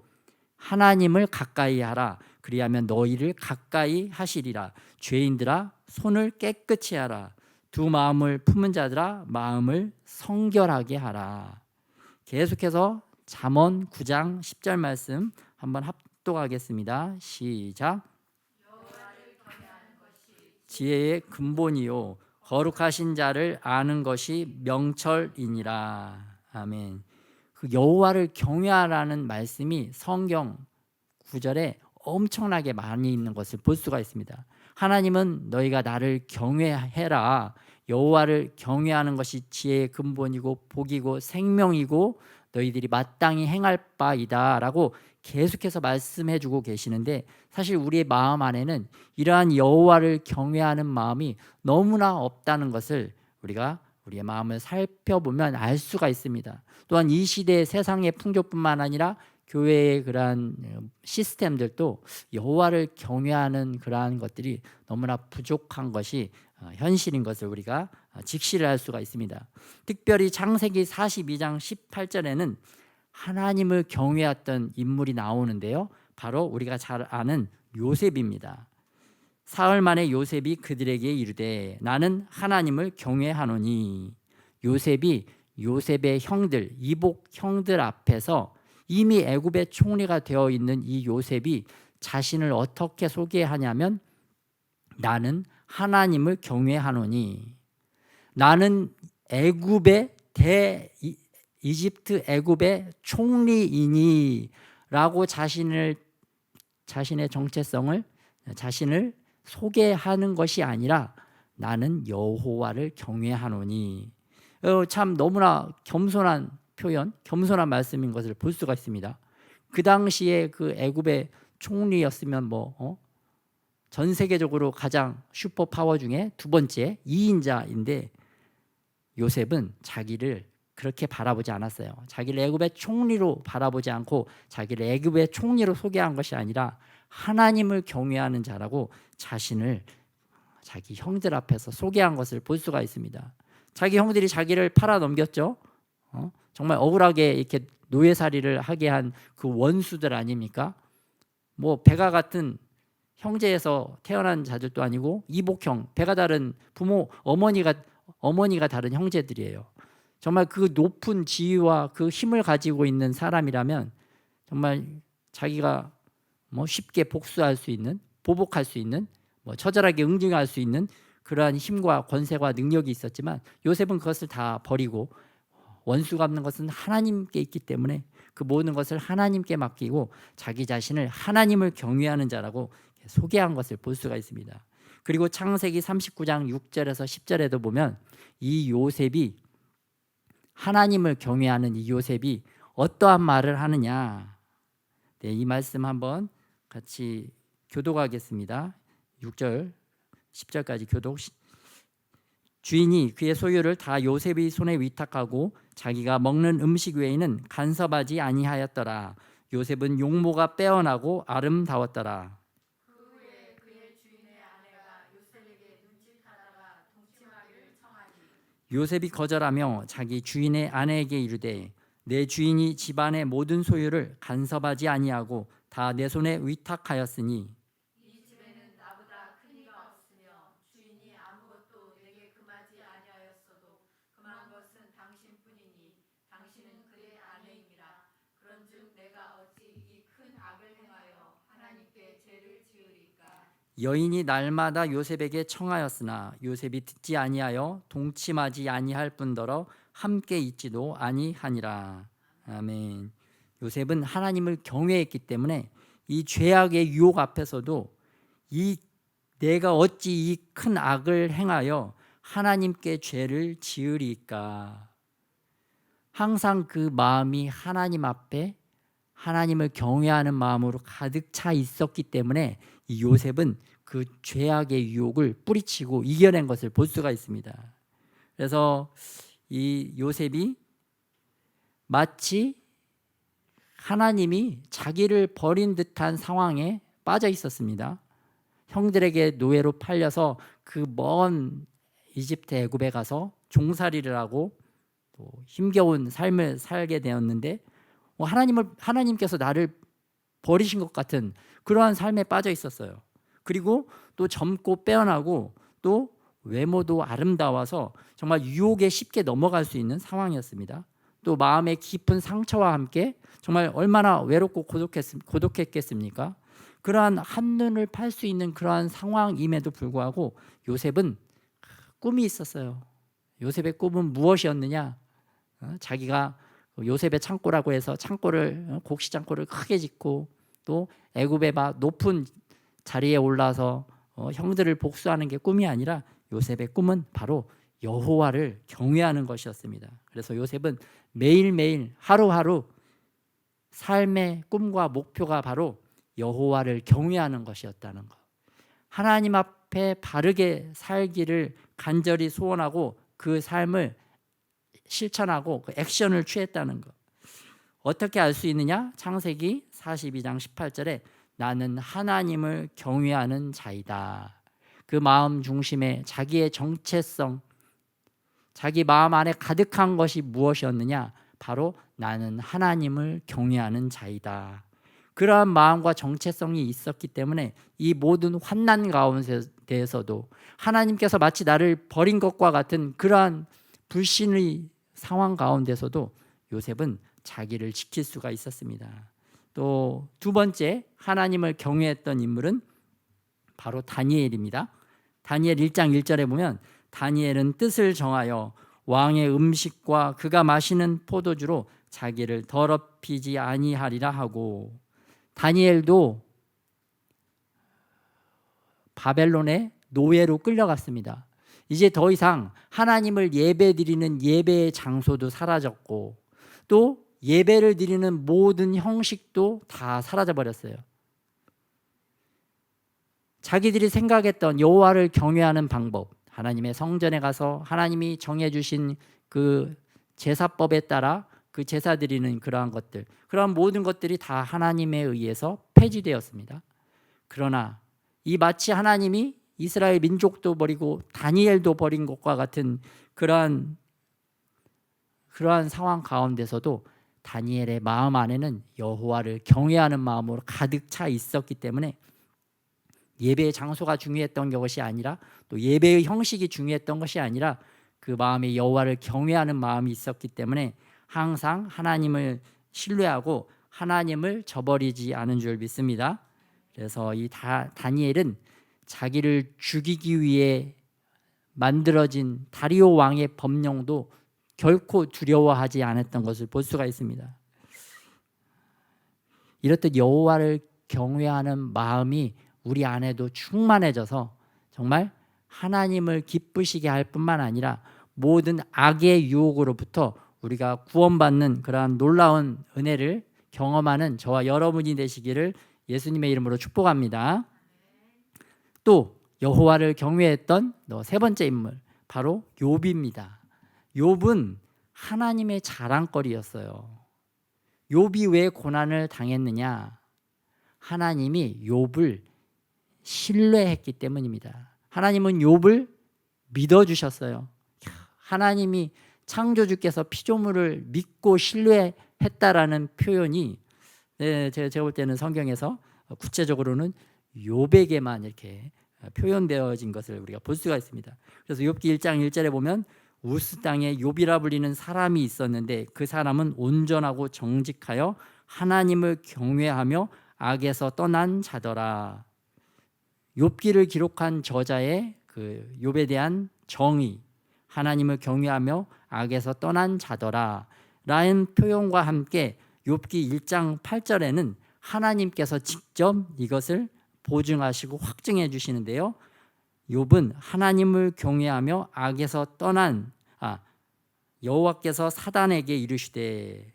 하나님을 가까이 하라, 그리하면 너희를 가까이 하시리라. 죄인들아 손을 깨끗이 하라. 두 마음을 품은 자들아 마음을 성결하게 하라. 계속해서 잠언 9장 10절 말씀 한번 합독하겠습니다. 시작. 지혜의 근본이요 거룩하신 자를 아는 것이 명철이니라. 아멘. 그 여호와를 경외하라는 말씀이 성경 구절에 엄청나게 많이 있는 것을 볼 수가 있습니다. 하나님은 너희가 나를 경외해라, 여호와를 경외하는 것이 지혜의 근본이고 복이고 생명이고 너희들이 마땅히 행할 바이다 라고 계속해서 말씀해 주고 계시는데, 사실 우리의 마음 안에는 이러한 여호와를 경외하는 마음이 너무나 없다는 것을 우리가 우리의 마음을 살펴보면 알 수가 있습니다. 또한 이 시대의 세상의 풍조뿐만 아니라 교회의 그러한 시스템들도 여호와를 경외하는 그러한 것들이 너무나 부족한 것이 현실인 것을 우리가 직시를 할 수가 있습니다. 특별히 창세기 42장 18절에는 하나님을 경외했던 인물이 나오는데요, 바로 우리가 잘 아는 요셉입니다. 사흘 만에 요셉이 그들에게 이르되 나는 하나님을 경외하노니. 요셉의 형들, 이복 형들 앞에서 이미 애굽의 총리가 되어 있는 이 요셉이 자신을 어떻게 소개하냐면 나는 하나님을 경외하노니, 나는 이집트 애굽의 총리이니 라고 자신의 정체성을, 자신을 소개하는 것이 아니라 나는 여호와를 경외하노니. 참 너무나 겸손한 표현, 겸손한 말씀인 것을 볼 수가 있습니다. 그 당시에 그 애굽의 총리였으면 전 세계적으로 가장 슈퍼 파워 중에 두 번째 2인자인데 요셉은 자기를 그렇게 바라보지 않았어요. 자기를 애굽의 총리로 바라보지 않고 자기를 애굽의 총리로 소개한 것이 아니라 하나님을 경외하는 자라고 자신을 자기 형들 앞에서 소개한 것을 볼 수가 있습니다. 자기 형들이 자기를 팔아 넘겼죠. 정말 억울하게 이렇게 노예살이를 하게 한 그 원수들 아닙니까? 배가 같은 형제에서 태어난 자들도 아니고 이복형, 배가 다른 부모, 어머니가 다른 형제들이에요. 정말 그 높은 지위와 그 힘을 가지고 있는 사람이라면 정말 자기가 쉽게 복수할 수 있는, 보복할 수 있는, 처절하게 응징할 수 있는 그러한 힘과 권세와 능력이 있었지만 요셉은 그것을 다 버리고 원수 갚는 것은 하나님께 있기 때문에 그 모든 것을 하나님께 맡기고 자기 자신을 하나님을 경외하는 자라고 소개한 것을 볼 수가 있습니다. 그리고 창세기 39장 6절에서 10절에도 보면 이 요셉이 하나님을 경외하는 이 요셉이 어떠한 말을 하느냐. 네, 이 말씀 한번 같이 교독하겠습니다. 6절 10절까지 교독. 주인이 그의 소유를 다 요셉의 손에 위탁하고 자기가 먹는 음식 외에는 간섭하지 아니하였더라. 요셉은 용모가 빼어나고 아름다웠더라. 그 후에 그의 주인의 아내가 요셉에게 눈짓하다가 동침하기를 청하니 요셉이 거절하며 자기 주인의 아내에게 이르되 내 주인이 집안의 모든 소유를 간섭하지 아니하고 다 내 손에 위탁하였으니 이 집에는 나보다 큰 이가 없으며 주인이 아무것도 내게 금하지 아니하였어도 금한 것은 당신뿐이니 당신은 그의 아내임이라. 그런즉 내가 어찌 이 큰 악을 행하여 하나님께 죄를 지으리까. 여인이 날마다 요셉에게 청하였으나 요셉이 듣지 아니하여 동침하지 아니할 뿐더러 함께 있지도 아니하니라. 아멘. 요셉은 하나님을 경외했기 때문에 이 죄악의 유혹 앞에서도 내가 어찌 이 큰 악을 행하여 하나님께 죄를 지으리까. 항상 그 마음이 하나님 앞에 하나님을 경외하는 마음으로 가득 차 있었기 때문에 이 요셉은 그 죄악의 유혹을 뿌리치고 이겨낸 것을 볼 수가 있습니다. 그래서 이 요셉이 마치 하나님이 자기를 버린 듯한 상황에 빠져 있었습니다. 형들에게 노예로 팔려서 그 먼 이집트 애굽에 가서 종살이를 하고 또 힘겨운 삶을 살게 되었는데 하나님께서 나를 버리신 것 같은 그러한 삶에 빠져 있었어요. 그리고 또 젊고 빼어나고 또 외모도 아름다워서 정말 유혹에 쉽게 넘어갈 수 있는 상황이었습니다. 또 마음의 깊은 상처와 함께 정말 얼마나 외롭고 고독했겠습니까? 그러한 한눈을 팔 수 있는 그러한 상황임에도 불구하고 요셉은 꿈이 있었어요. 요셉의 꿈은 무엇이었느냐? 자기가 요셉의 창고라고 해서 곡식 창고를 크게 짓고 또 애굽의 높은 자리에 올라서 형들을 복수하는 게 꿈이 아니라 요셉의 꿈은 바로 여호와를 경외하는 것이었습니다. 그래서 요셉은 매일매일 하루하루 삶의 꿈과 목표가 바로 여호와를 경외하는 것이었다는 것. 하나님 앞에 바르게 살기를 간절히 소원하고 그 삶을 실천하고 그 액션을 취했다는 것. 어떻게 알 수 있느냐? 창세기 42장 18절에 나는 하나님을 경외하는 자이다. 그 마음 중심에 자기의 정체성, 자기 마음 안에 가득한 것이 무엇이었느냐? 바로 나는 하나님을 경외하는 자이다. 그러한 마음과 정체성이 있었기 때문에 이 모든 환난 가운데에서도 하나님께서 마치 나를 버린 것과 같은 그러한 불신의 상황 가운데서도 요셉은 자기를 지킬 수가 있었습니다. 또 두 번째 하나님을 경외했던 인물은 바로 다니엘입니다. 다니엘 1장 1절에 보면 다니엘은 뜻을 정하여 왕의 음식과 그가 마시는 포도주로 자기를 더럽히지 아니하리라 하고, 다니엘도 바벨론의 노예로 끌려갔습니다. 이제 더 이상 하나님을 예배드리는 예배의 장소도 사라졌고 또 예배를 드리는 모든 형식도 다 사라져 버렸어요. 자기들이 생각했던 여호와를 경외하는 방법, 하나님의 성전에 가서 하나님이 정해주신 그 제사법에 따라 그 제사 드리는 그러한 것들, 그러한 모든 것들이 다 하나님에 의해서 폐지되었습니다. 그러나 이 마치 하나님이 이스라엘 민족도 버리고 다니엘도 버린 것과 같은 그러한 상황 가운데서도 다니엘의 마음 안에는 여호와를 경외하는 마음으로 가득 차 있었기 때문에 예배의 장소가 중요했던 것이 아니라 또 예배의 형식이 중요했던 것이 아니라 그 마음에 여호와를 경외하는 마음이 있었기 때문에 항상 하나님을 신뢰하고 하나님을 저버리지 않은 줄 믿습니다. 그래서 이 다니엘은 자기를 죽이기 위해 만들어진 다리오 왕의 법령도 결코 두려워하지 않았던 것을 볼 수가 있습니다. 이렇듯 여호와를 경외하는 마음이 우리 안에도 충만해져서 정말 하나님을 기쁘시게 할 뿐만 아니라 모든 악의 유혹으로부터 우리가 구원받는 그러한 놀라운 은혜를 경험하는 저와 여러분이 되시기를 예수님의 이름으로 축복합니다. 또 여호와를 경외했던 세 번째 인물 바로 욥입니다. 욥은 하나님의 자랑거리였어요. 욥이 왜 고난을 당했느냐? 하나님이 욥을 신뢰했기 때문입니다. 하나님은 욥을 믿어주셨어요. 하나님이 창조주께서 피조물을 믿고 신뢰했다라는 표현이 제가 볼 때는 성경에서 구체적으로는 욥에게만 이렇게 표현되어진 것을 우리가 볼 수가 있습니다. 그래서 욥기 1장 1절에 보면 우스 땅에 욥이라 불리는 사람이 있었는데 그 사람은 온전하고 정직하여 하나님을 경외하며 악에서 떠난 자더라. 욥기를 기록한 저자의 그 욥에 대한 정의, 하나님을 경외하며 악에서 떠난 자더라 라는 표현과 함께 욥기 1장 8절에는 하나님께서 직접 이것을 보증하시고 확증해 주시는데요. 욥은 하나님을 경외하며 악에서 떠난 여호와께서 사단에게 이르시되,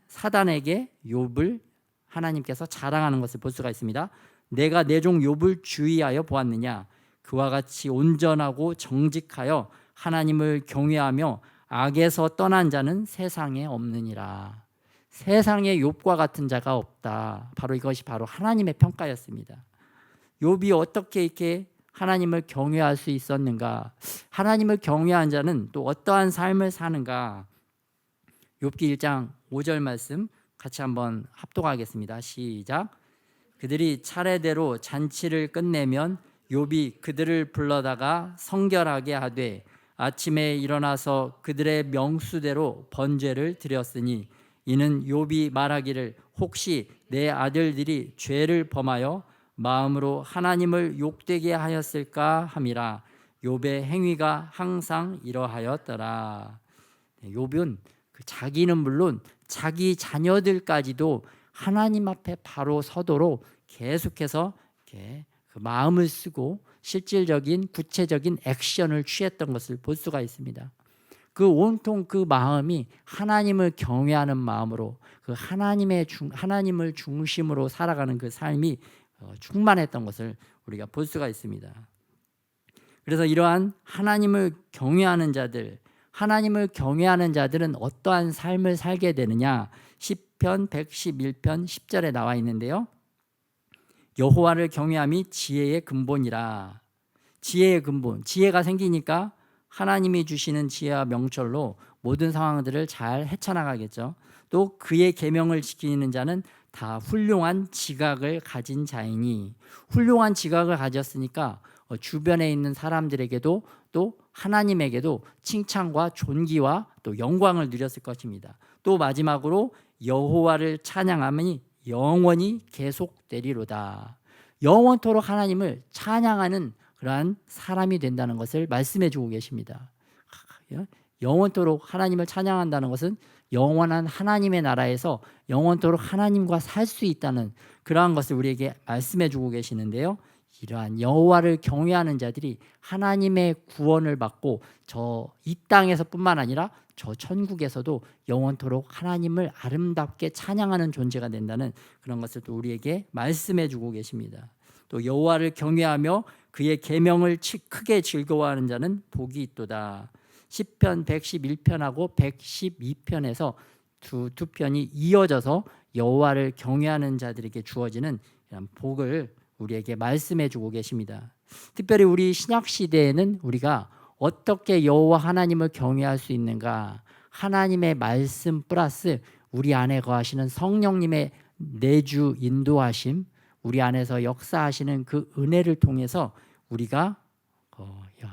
사단에게 욥을 하나님께서 자랑하는 것을 볼 수가 있습니다. 내가 내 종 욥을 주의하여 보았느냐? 그와 같이 온전하고 정직하여 하나님을 경외하며 악에서 떠난 자는 세상에 없느니라. 세상에 욥과 같은 자가 없다. 바로 이것이 바로 하나님의 평가였습니다. 욥이 어떻게 이렇게 하나님을 경외할 수 있었는가? 하나님을 경외한 자는 또 어떠한 삶을 사는가? 욥기 1장 5절 말씀 같이 한번 합독하겠습니다. 시작. 그들이 차례대로 잔치를 끝내면 욥이 그들을 불러다가 성결하게 하되 아침에 일어나서 그들의 명수대로 번제를 드렸으니 이는 욥이 말하기를 혹시 내 아들들이 죄를 범하여 마음으로 하나님을 욕되게 하였을까 함이라. 욥의 행위가 항상 이러하였더라. 욥은 자기는 물론 자기 자녀들까지도 하나님 앞에 바로 서도록 계속해서 이렇게 그 마음을 쓰고 실질적인 구체적인 액션을 취했던 것을 볼 수가 있습니다. 그 온통 그 마음이 하나님을 경외하는 마음으로 그 하나님을 중심으로 살아가는 그 삶이 충만했던 것을 우리가 볼 수가 있습니다. 그래서 이러한 하나님을 경외하는 자들은 어떠한 삶을 살게 되느냐? 시편 111편 10절에 나와 있는데요. 여호와를 경외함이 지혜의 근본이라. 지혜의 근본, 지혜가 생기니까 하나님이 주시는 지혜와 명철로 모든 상황들을 잘 헤쳐나가겠죠. 또 그의 계명을 지키는 자는 다 훌륭한 지각을 가진 자이니, 훌륭한 지각을 가졌으니까 주변에 있는 사람들에게도 또 하나님에게도 칭찬과 존귀와 또 영광을 누렸을 것입니다. 또 마지막으로 여호와를 찬양하니 영원히 계속되리로다. 영원토록 하나님을 찬양하는 그러한 사람이 된다는 것을 말씀해 주고 계십니다. 영원토록 하나님을 찬양한다는 것은 영원한 하나님의 나라에서 영원토록 하나님과 살 수 있다는 그러한 것을 우리에게 말씀해 주고 계시는데요. 이러한 여호와를 경외하는 자들이 하나님의 구원을 받고 저 이 땅에서뿐만 아니라 저 천국에서도 영원토록 하나님을 아름답게 찬양하는 존재가 된다는 그런 것을 또 우리에게 말씀해 주고 계십니다. 또 여호와를 경외하며 그의 계명을 크게 즐거워하는 자는 복이 있도다. 시편 111편하고 112편에서 두 편이 이어져서 여호와를 경외하는 자들에게 주어지는 이런 복을 우리에게 말씀해 주고 계십니다. 특별히 우리 신약 시대에는 우리가 어떻게 여호와 하나님을 경외할 수 있는가? 하나님의 말씀 플러스 우리 안에 거하시는 성령님의 내주 인도하심, 우리 안에서 역사하시는 그 은혜를 통해서 우리가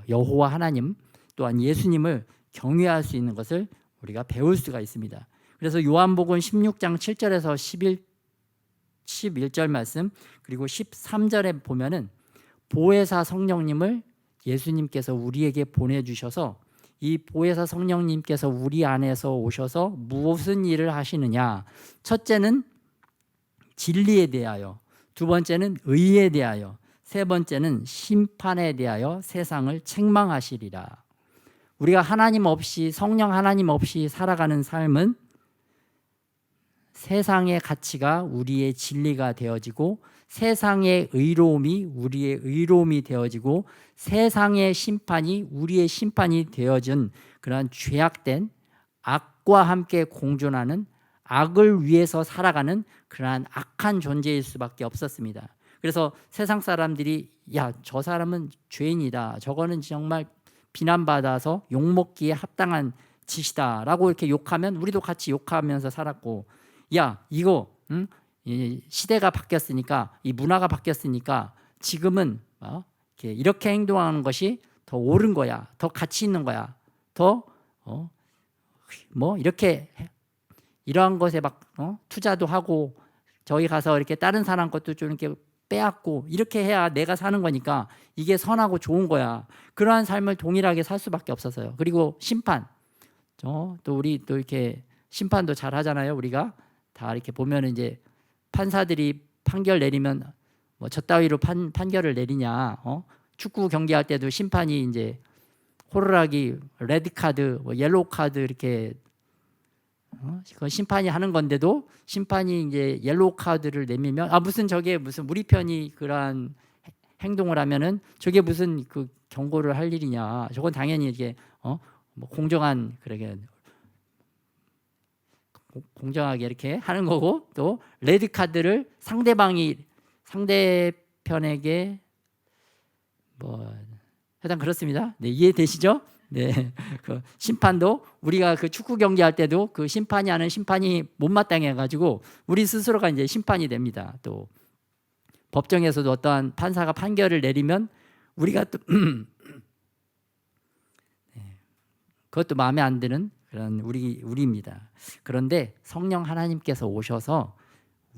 여호와 하나님 또한 예수님을 경외할 수 있는 것을 우리가 배울 수가 있습니다. 그래서 요한복음 16장 7절에서 11절 말씀 그리고 13절에 보면은 보혜사 성령님을 예수님께서 우리에게 보내주셔서 이 보혜사 성령님께서 우리 안에서 오셔서 무슨 일을 하시느냐? 첫째는 진리에 대하여, 두 번째는 의에 대하여, 세 번째는 심판에 대하여 세상을 책망하시리라. 우리가 하나님 없이, 성령 하나님 없이 살아가는 삶은 세상의 가치가 우리의 진리가 되어지고 세상의 의로움이 우리의 의로움이 되어지고 세상의 심판이 우리의 심판이 되어진 그런 죄악된 악과 함께 공존하는 악을 위해서 살아가는 그러한 악한 존재일 수밖에 없었습니다. 그래서 세상 사람들이 야, 저 사람은 죄인이다. 저거는 정말 비난받아서 욕먹기에 합당한 짓이다 라고 이렇게 욕하면 우리도 같이 욕하면서 살았고, 야 이거 이 시대가 바뀌었으니까, 이 문화가 바뀌었으니까 지금은 이렇게 행동하는 것이 더 옳은 거야, 더 가치 있는 거야, 더 뭐 이렇게 이러한 것에 막 투자도 하고 저희 가서 이렇게 다른 사람 것도 좀 이렇게 빼앗고 이렇게 해야 내가 사는 거니까 이게 선하고 좋은 거야. 그러한 삶을 동일하게 살 수밖에 없었어요. 그리고 심판, 또 우리 또 이렇게 심판도 잘 하잖아요. 우리가 다 이렇게 보면 이제 판사들이 판결 내리면 뭐 저 따위로 판결을 내리냐? 축구 경기할 때도 심판이 이제 호루라기 레드 카드, 뭐 옐로우 카드 이렇게 그 심판이 하는 건데도 심판이 이제 옐로우 카드를 내밀면 무슨 저게 무슨 우리 편이 그러한 행동을 하면은 저게 무슨 그 경고를 할 일이냐? 저건 당연히 이게 뭐 공정한 그러게 공정하게 이렇게 하는 거고, 또 레드 카드를 상대편에게 뭐 하여튼 그렇습니다. 네, 이해되시죠? 네, 그 심판도 우리가 그 축구 경기할 때도 그 심판이 하는 심판이 못마땅해 가지고 우리 스스로가 이제 심판이 됩니다. 또 법정에서도 어떠한 판사가 판결을 내리면 우리가 또 그것도 마음에 안 드는 그런 우리입니다. 그런데 성령 하나님께서 오셔서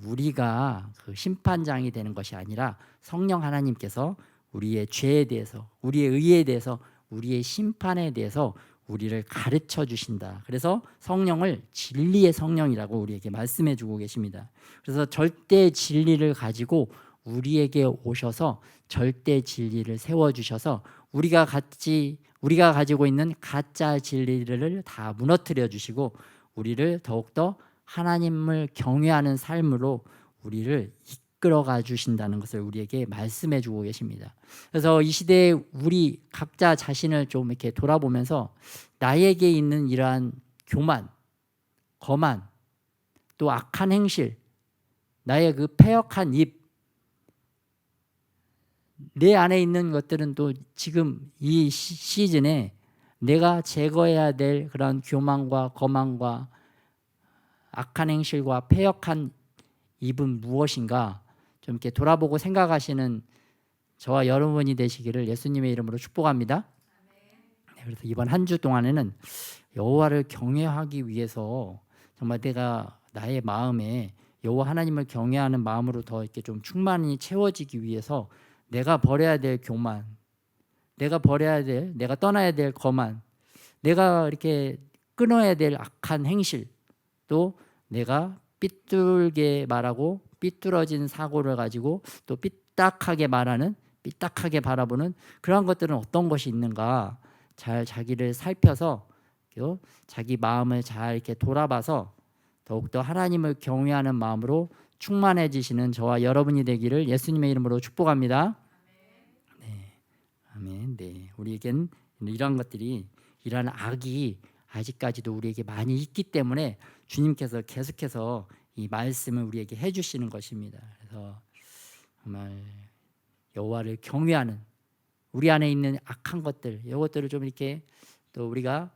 우리가 그 심판장이 되는 것이 아니라 성령 하나님께서 우리의 죄에 대해서, 우리의 의에 대해서, 우리의 심판에 대해서 우리를 가르쳐 주신다. 그래서 성령을 진리의 성령이라고 우리에게 말씀해 주고 계십니다. 그래서 절대 진리를 가지고 우리에게 오셔서 절대 진리를 세워 주셔서 우리가 가지고 있는 가짜 진리를 다 무너뜨려 주시고 우리를 더욱더 하나님을 경외하는 삶으로 우리를 이끌어가 주신다는 것을 우리에게 말씀해 주고 계십니다. 그래서 이 시대에 우리 각자 자신을 좀 이렇게 돌아보면서 나에게 있는 이러한 교만, 거만, 또 악한 행실, 나의 그 패역한 입, 내 안에 있는 것들은 또 지금 이 시즌에 내가 제거해야 될 그런 교만과 거만과 악한 행실과 패역한 입은 무엇인가 좀 이렇게 돌아보고 생각하시는 저와 여러분이 되시기를 예수님의 이름으로 축복합니다. 네, 그래서 이번 한 주 동안에는 여호와를 경외하기 위해서 정말 내가 나의 마음에 여호와 하나님을 경외하는 마음으로 더 이렇게 좀 충만히 채워지기 위해서 내가 버려야 될 교만, 내가 떠나야 될 거만, 내가 이렇게 끊어야 될 악한 행실, 또 내가 삐뚤게 말하고 삐뚤어진 사고를 가지고 또 삐딱하게 말하는 삐딱하게 바라보는 그러한 것들은 어떤 것이 있는가 잘 자기를 살펴서 자기 마음을 잘 이렇게 돌아봐서 더욱더 하나님을 경외하는 마음으로 충만해지시는 저와 여러분이 되기를 예수님의 이름으로 축복합니다. 네, 아멘. 네, 우리에겐 이런 것들이 이러한 악이 아직까지도 우리에게 많이 있기 때문에 주님께서 계속해서 이 말씀을 우리에게 해주시는 것입니다. 그래서 정말 여호와를 경외하는 우리 안에 있는 악한 것들, 이것들을 좀 이렇게 또 우리가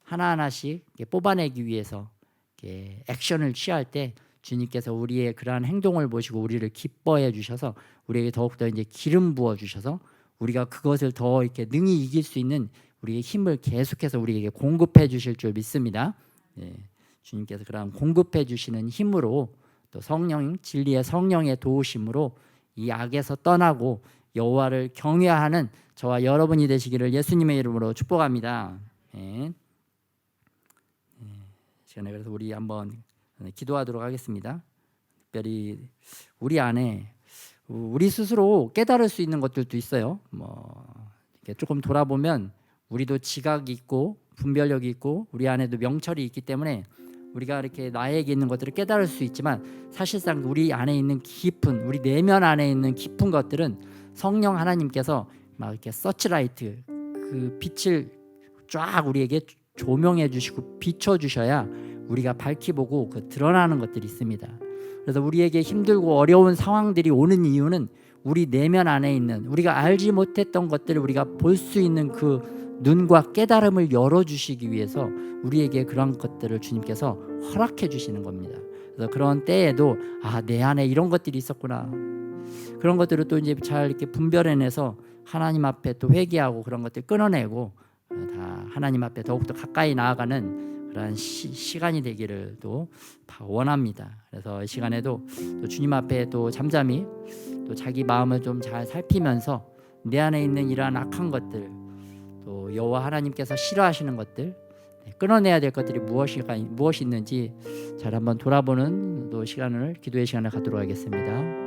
하나하나씩 뽑아내기 위해서 이렇게 액션을 취할 때 주님께서 우리의 그러한 행동을 보시고 우리를 기뻐해 주셔서 우리에게 더욱더 이제 기름 부어 주셔서 우리가 그것을 더 이렇게 능히 이길 수 있는 우리의 힘을 계속해서 우리에게 공급해 주실 줄 믿습니다. 네, 주님께서 그러한 공급해 주시는 힘으로 또 성령 진리의 성령의 도우심으로 이 악에서 떠나고 여호와를 경외하는 저와 여러분이 되시기를 예수님의 이름으로 축복합니다. 네. 시간에 그래서 우리 한번 기도하도록 하겠습니다. 특별히 우리 안에 우리 스스로 깨달을 수 있는 것들도 있어요. 이렇게 조금 돌아보면 우리도 지각이 있고 분별력이 있고 우리 안에도 명철이 있기 때문에 우리가 이렇게 나에게 있는 것들을 깨달을 수 있지만 사실상 우리 안에 있는 깊은 우리 내면 안에 있는 깊은 것들은 성령 하나님께서 막 이렇게 서치라이트 그 빛을 쫙 우리에게 조명해 주시고 비춰 주셔야 우리가 밝히 보고 그 드러나는 것들이 있습니다. 그래서 우리에게 힘들고 어려운 상황들이 오는 이유는 우리 내면 안에 있는 우리가 알지 못했던 것들을 우리가 볼 수 있는 그 눈과 깨달음을 열어주시기 위해서 우리에게 그런 것들을 주님께서 허락해 주시는 겁니다. 그래서 그런 때에도 내 안에 이런 것들이 있었구나. 그런 것들을 또 이제 잘 이렇게 분별해내서 하나님 앞에 또 회개하고 그런 것들 끊어내고 다 하나님 앞에 더욱더 가까이 나아가는 그런 시간이 되기를 또 원합니다. 그래서 이 시간에도 또 주님 앞에 또 잠잠히 또 자기 마음을 좀 잘 살피면서 내 안에 있는 이러한 악한 것들 또 여호와 하나님께서 싫어하시는 것들 끊어내야 될 것들이 무엇이 있는지 잘 한번 돌아보는 또 시간을 기도의 시간을 갖도록 하겠습니다.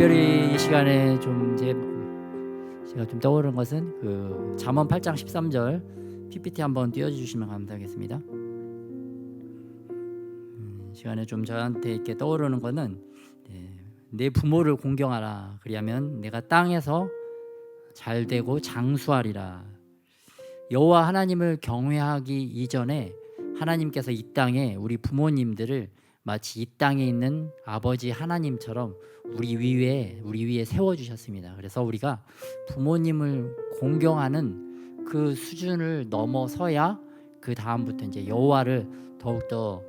특별히 이 시간에 좀 제가 좀 떠오르는 것은 그 잠언 8장 13절 PPT 한번 띄워주시면 감사하겠습니다. 시간에 좀 저한테 이렇게 떠오르는 것은 내 부모를 공경하라. 그리하면 내가 땅에서 잘 되고 장수하리라. 여호와 하나님을 경외하기 이전에 하나님께서 이 땅에 우리 부모님들을 마치 이 땅에 있는 아버지 하나님처럼 우리 위에 세워 주셨습니다. 그래서 우리가 부모님을 공경하는 그 수준을 넘어서야 그 다음부터 이제 여호와를 더욱더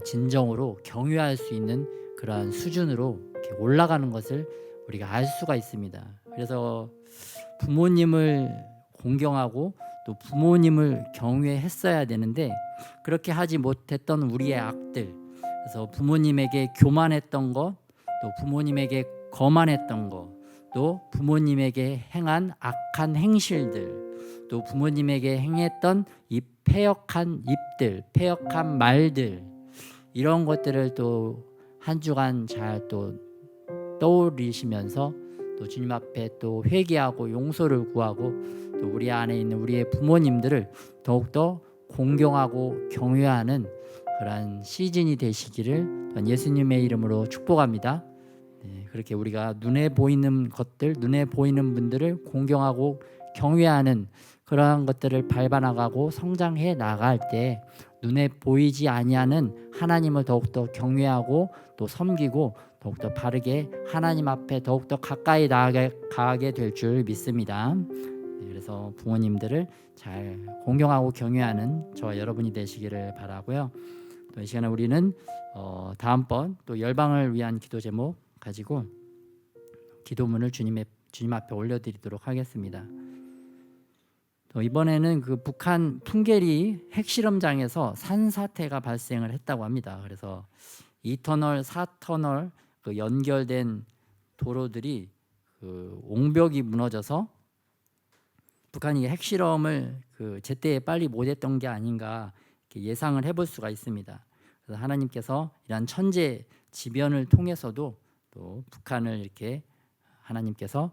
진정으로 경외할 수 있는 그러한 수준으로 이렇게 올라가는 것을 우리가 알 수가 있습니다. 그래서 부모님을 공경하고 또 부모님을 경외했어야 되는데 그렇게 하지 못했던 우리의 악들, 그래서 부모님에게 교만했던 것, 또 부모님에게 거만했던 것, 또 부모님에게 행한 악한 행실들, 또 부모님에게 행했던 이 패역한 입들, 패역한 말들, 이런 것들을 또 한 주간 잘 또 떠올리시면서 또 주님 앞에 또 회개하고 용서를 구하고 또 우리 안에 있는 우리의 부모님들을 더욱더 공경하고 경외하는 그러한 시즌이 되시기를 예수님의 이름으로 축복합니다. 그렇게 우리가 눈에 보이는 것들, 눈에 보이는 분들을 공경하고 경외하는 그러한 것들을 밟아나가고 성장해 나갈 때 눈에 보이지 아니하는 하나님을 더욱더 경외하고 또 섬기고 더욱더 바르게 하나님 앞에 더욱더 가까이 나아가게 될 줄 믿습니다. 그래서 부모님들을 잘 공경하고 경외하는 저와 여러분이 되시기를 바라고요. 또 이 시간에 우리는 다음번 또 열방을 위한 기도 제목 가지고 기도문을 주님 앞에 올려드리도록 하겠습니다. 또 이번에는 그 북한 풍계리 핵실험장에서 산사태가 발생을 했다고 합니다. 그래서 2터널, 4터널 그 연결된 도로들이 그 옹벽이 무너져서 북한이 핵실험을 그 제때 빨리 못했던 게 아닌가 이렇게 예상을 해볼 수가 있습니다. 그래서 하나님께서 이러한 천재지변을 통해서도 또 북한을 이렇게 하나님께서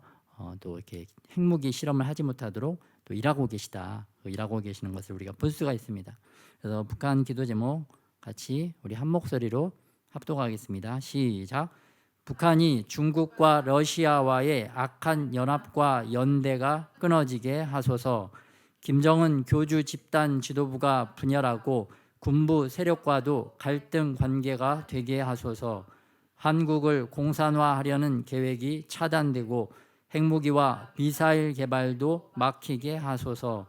또 이렇게 핵무기 실험을 하지 못하도록 또 일하고 계시는 것을 우리가 볼 수가 있습니다. 그래서 북한 기도 제목 같이 우리 한 목소리로 합독하겠습니다. 시작. 북한이 중국과 러시아와의 악한 연합과 연대가 끊어지게 하소서. 김정은 교주 집단 지도부가 분열하고 군부 세력과도 갈등 관계가 되게 하소서. 한국을 공산화하려는 계획이 차단되고 핵무기와 미사일 개발도 막히게 하소서.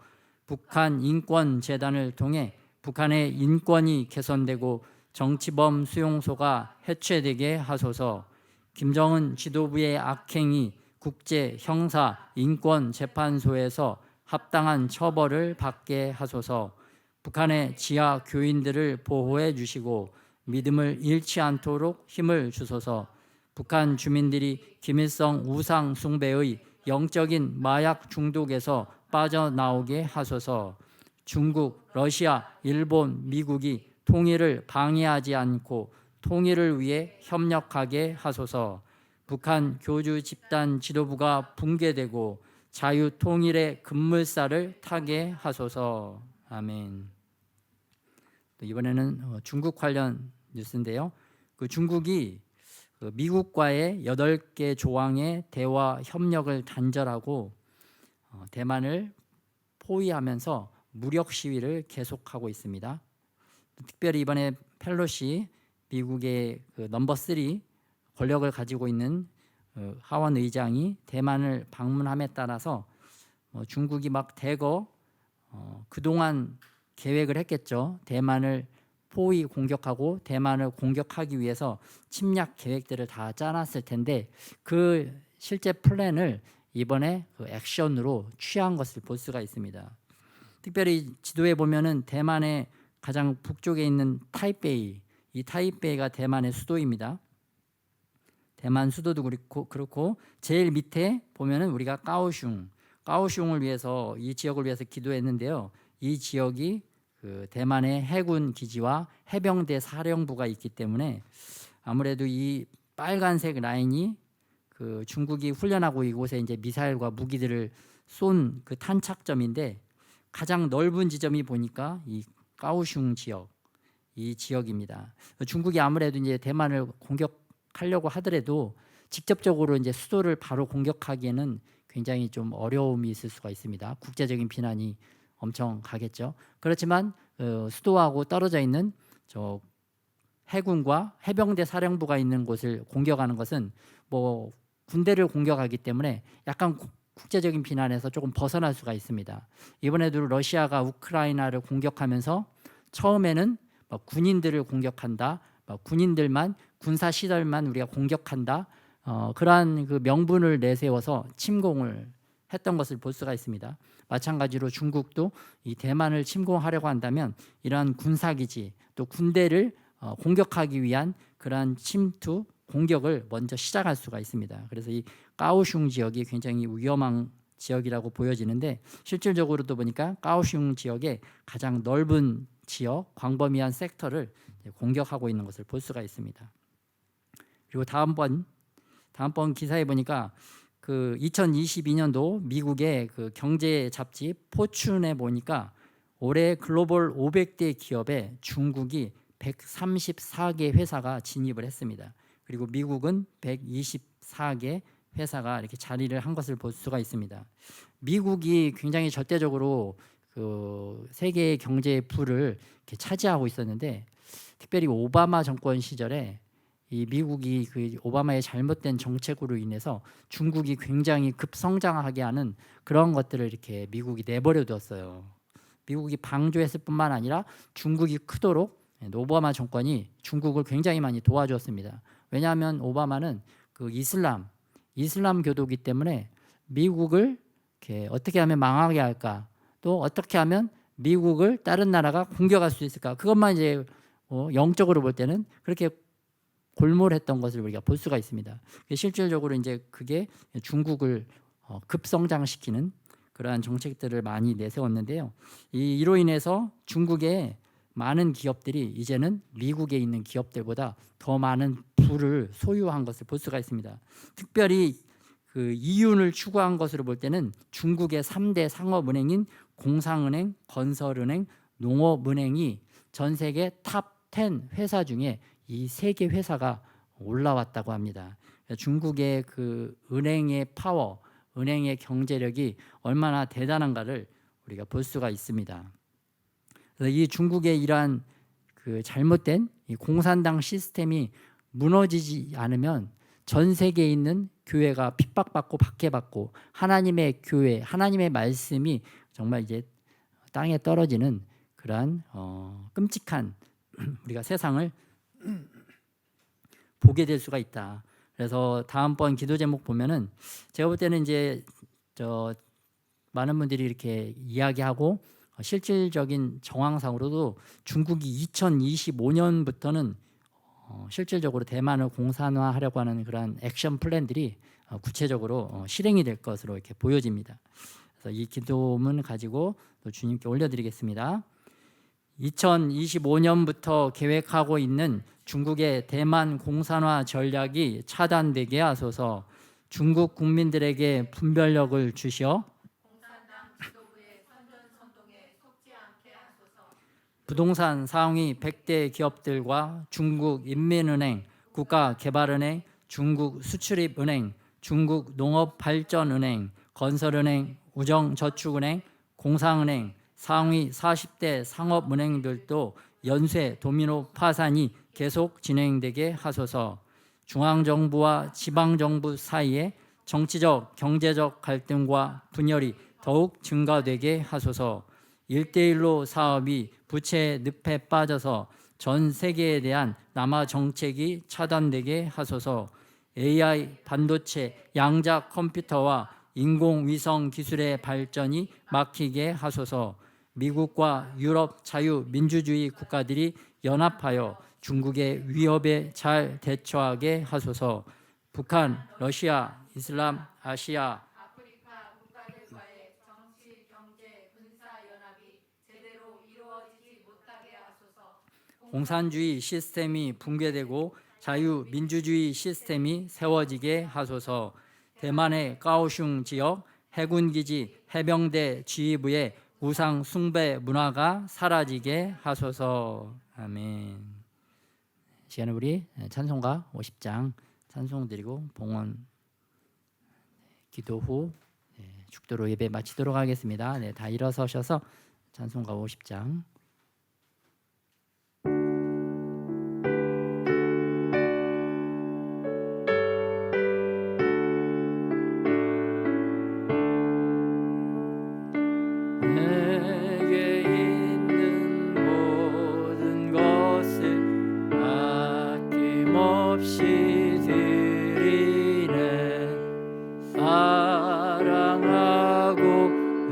북한 인권재단을 통해 북한의 인권이 개선되고 정치범 수용소가 해체되게 하소서. 김정은 지도부의 악행이 국제 형사 인권재판소에서 합당한 처벌을 받게 하소서. 북한의 지하 교인들을 보호해 주시고 믿음을 잃지 않도록 힘을 주소서. 북한 주민들이 김일성 우상 숭배의 영적인 마약 중독에서 빠져나오게 하소서. 중국, 러시아, 일본, 미국이 통일을 방해하지 않고 통일을 위해 협력하게 하소서. 북한 교주 집단 지도부가 붕괴되고 자유 통일의 급물살을 타게 하소서. 아멘. 또 이번에는 중국 관련 뉴스인데요. 그 중국이 미국과의 8개 조항의 대화 협력을 단절하고 대만을 포위하면서 무력 시위를 계속하고 있습니다. 특별히 이번에 펠로시 미국의 그 넘버 3 권력을 가지고 있는 하원 의장이 대만을 방문함에 따라서 중국이 막 대거 그동안 계획을 했겠죠. 대만을 포위 공격하고 대만을 공격하기 위해서 침략 계획들을 다 짜놨을 텐데 그 실제 플랜을 이번에 그 액션으로 취한 것을 볼 수가 있습니다. 특별히 지도에 보면은 대만의 가장 북쪽에 있는 타이베이, 이 타이베이가 대만의 수도입니다. 대만 수도도 그렇고 제일 밑에 보면은 우리가 까오슝을 위해서 이 지역을 위해서 기도했는데요. 이 지역이 그 대만의 해군 기지와 해병대 사령부가 있기 때문에 아무래도 이 빨간색 라인이 그 중국이 훈련하고 이곳에 이제 미사일과 무기들을 쏜 그 탄착점인데 가장 넓은 지점이 보니까 이 까오슝 지역 이 지역입니다. 중국이 아무래도 이제 대만을 공격하려고 하더라도 직접적으로 이제 수도를 바로 공격하기에는 굉장히 좀 어려움이 있을 수가 있습니다. 국제적인 비난이 엄청 가겠죠. 그렇지만 수도하고 떨어져 있는 저 해군과 해병대 사령부가 있는 곳을 공격하는 것은 뭐 군대를 공격하기 때문에 약간 국제적인 비난에서 조금 벗어날 수가 있습니다. 이번에도 러시아가 우크라이나를 공격하면서 처음에는 군인들을 공격한다, 군인들만 군사 시설만 우리가 공격한다, 그러한 그 명분을 내세워서 침공을 했던 것을 볼 수가 있습니다. 마찬가지로 중국도 이 대만을 침공하려고 한다면 이러한 군사기지 또 군대를 공격하기 위한 그러한 침투 공격을 먼저 시작할 수가 있습니다. 그래서 이 까오슝 지역이 굉장히 위험한 지역이라고 보여지는데 실질적으로도 보니까 까오슝 지역의 가장 넓은 지역 광범위한 섹터를 공격하고 있는 것을 볼 수가 있습니다. 그리고 다음번 기사에 보니까 그 2022년도 미국의 그 경제 잡지 포춘에 보니까 올해 글로벌 500대 기업에 중국이 134개 회사가 진입을 했습니다. 그리고 미국은 124개 회사가 이렇게 자리를 한 것을 볼 수가 있습니다. 미국이 굉장히 절대적으로 그 세계의 경제의 부를 이렇게 차지하고 있었는데 특별히 오바마 정권 시절에 이 미국이 그 오바마의 잘못된 정책으로 인해서 중국이 굉장히 급성장하게 하는 그런 것들을 이렇게 미국이 내버려 두었어요. 미국이 방조했을 뿐만 아니라 중국이 크도록 오바마 정권이 중국을 굉장히 많이 도와주었습니다. 왜냐하면 오바마는 그 이슬람교도이기 때문에 미국을 이렇게 어떻게 하면 망하게 할까, 또 어떻게 하면 미국을 다른 나라가 공격할 수 있을까, 그것만 이제 영적으로 볼 때는 그렇게 골몰했던 것을 우리가 볼 수가 있습니다. 실질적으로 이제 그게 중국을 급성장시키는 그러한 정책들을 많이 내세웠는데요. 이로 인해서 중국의 많은 기업들이 이제는 미국에 있는 기업들보다 더 많은 부를 소유한 것을 볼 수가 있습니다. 특별히 그 이윤을 추구한 것으로 볼 때는 중국의 3대 상업은행인 공상은행, 건설은행, 농업은행이 전 세계 탑 10 회사 중에 이 3개 회사가 올라왔다고 합니다. 중국의 그 은행의 파워, 은행의 경제력이 얼마나 대단한가를 우리가 볼 수가 있습니다. 그래서 이 중국의 이러한 그 잘못된 이 공산당 시스템이 무너지지 않으면 전 세계에 있는 교회가 핍박받고 박해받고 하나님의 교회, 하나님의 말씀이 정말 이제 땅에 떨어지는 그러한 끔찍한 우리가 세상을 보게 될 수가 있다. 그래서 다음번 기도 제목 보면은 제가 볼 때는 이제 많은 분들이 이렇게 이야기하고 실질적인 정황상으로도 중국이 2025년부터는 실질적으로 대만을 공산화하려고 하는 그런 액션 플랜들이 구체적으로 실행이 될 것으로 이렇게 보여집니다. 그래서 이 기도문 가지고 또 주님께 올려드리겠습니다. 2025년부터 계획하고 있는 중국의 대만 공산화 전략이 차단되게 하소서. 중국 국민들에게 분별력을 주시어 공산당 지도부의 선전선동에 속지 않게 하소서. 부동산 상위 100대 기업들과 중국 인민은행, 국가개발은행, 중국 수출입은행, 중국 농업발전은행, 건설은행, 우정저축은행, 공상은행, 상위 40대 상업은행들도 연쇄 도미노 파산이 계속 진행되게 하소서. 중앙정부와 지방정부 사이에 정치적, 경제적 갈등과 분열이 더욱 증가되게 하소서. 1대1로 사업이 부채 늪에 빠져서 전 세계에 대한 남아 정책이 차단되게 하소서. AI, 반도체, 양자 컴퓨터와 인공위성 기술의 발전이 막히게 하소서. 미국과 유럽 자유민주주의 국가들이 연합하여 중국의 위협에 잘 대처하게 하소서. 북한, 러시아, 이슬람, 아시아, 아프리카 국가들과의 정치, 경제, 군사 연합이 제대로 이루어지지 못하게 하소서. 공산주의 시스템이 붕괴되고 자유민주주의 시스템이 세워지게 하소서. 대만의 까오슝 지역 해군기지 해병대 지휘부의 우상 숭배 문화가 사라지게 하소서. 아멘. 시간에 우리 찬송가 50장 찬송 드리고 봉헌 기도 후 축도로 예배 마치도록 하겠습니다. 네, 다 일어서셔서 찬송가 50장. 내게 있는 모든 것을 아낌없이 드리네. 사랑하고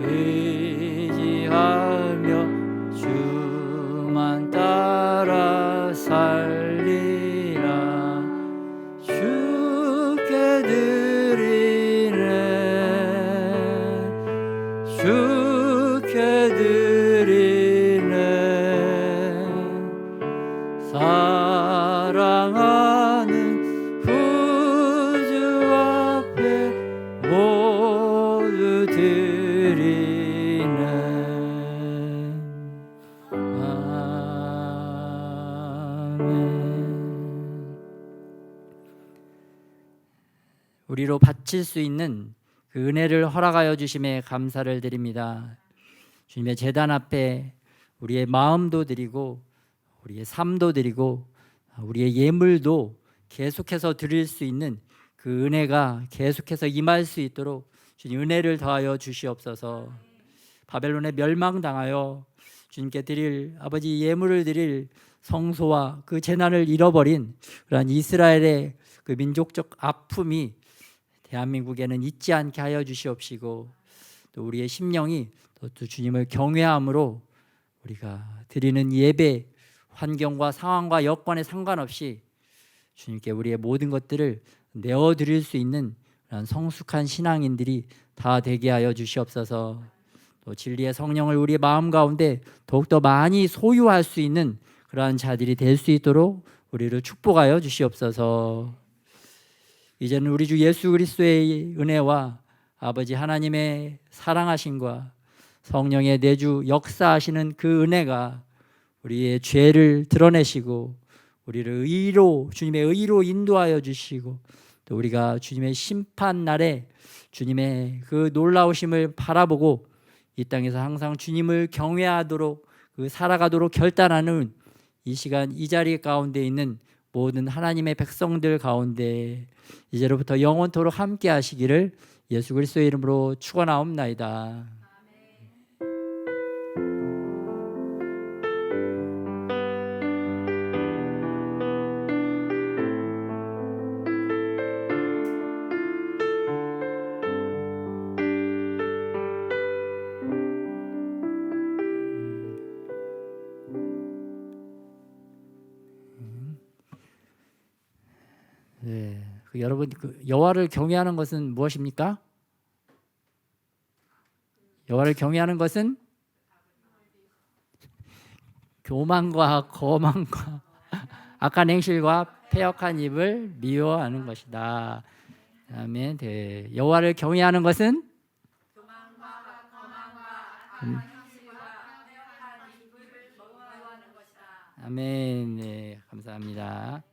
의지하며 주만 따라 살리라. 주께 드리네. 주께 드리네. 사랑하는 구주 앞에 모두 드리네. 아멘. 우리로 바칠 수 있는 그 은혜를 허락하여 주심에 감사를 드립니다. 주님의 제단 앞에 우리의 마음도 드리고 우리의 삶도 드리고 우리의 예물도 계속해서 드릴 수 있는 그 은혜가 계속해서 임할 수 있도록 주님 은혜를 더하여 주시옵소서. 바벨론에 멸망당하여 주님께 드릴 아버지 예물을 드릴 성소와 그 재난을 잃어버린 그러한 이스라엘의 그 민족적 아픔이 대한민국에는 있지 않게 하여 주시옵시고, 또 우리의 심령이 또 주님을 경외함으로 우리가 드리는 예배 환경과 상황과 여건에 상관없이 주님께 우리의 모든 것들을 내어드릴 수 있는 그런 성숙한 신앙인들이 다 되게 하여 주시옵소서. 또 진리의 성령을 우리의 마음 가운데 더욱더 많이 소유할 수 있는 그러한 자들이 될 수 있도록 우리를 축복하여 주시옵소서. 이제는 우리 주 예수 그리스도의 은혜와 아버지 하나님의 사랑하심과 성령의 내주 역사하시는 그 은혜가 우리의 죄를 드러내시고 우리를 의로, 주님의 의로 인도하여 주시고, 또 우리가 주님의 심판 날에 주님의 그 놀라우심을 바라보고 이 땅에서 항상 주님을 경외하도록 살아가도록 결단하는 이 시간 이 자리 가운데 있는 모든 하나님의 백성들 가운데 이제로부터 영원토록 함께 하시기를 예수 그리스도의 이름으로 축원하옵나이다. 네, 여러분 여호와를 경외하는 것은 무엇입니까? 여호와를 경외하는 것은 교만과 거만과 악한 행실과 패역한 입을 미워하는 것이다. 아멘. 네. 여호와를 경외하는 것은 교만과 거만과 악한 행실과 패역한 입을 미워하는 것이다. 아멘. 네, 감사합니다.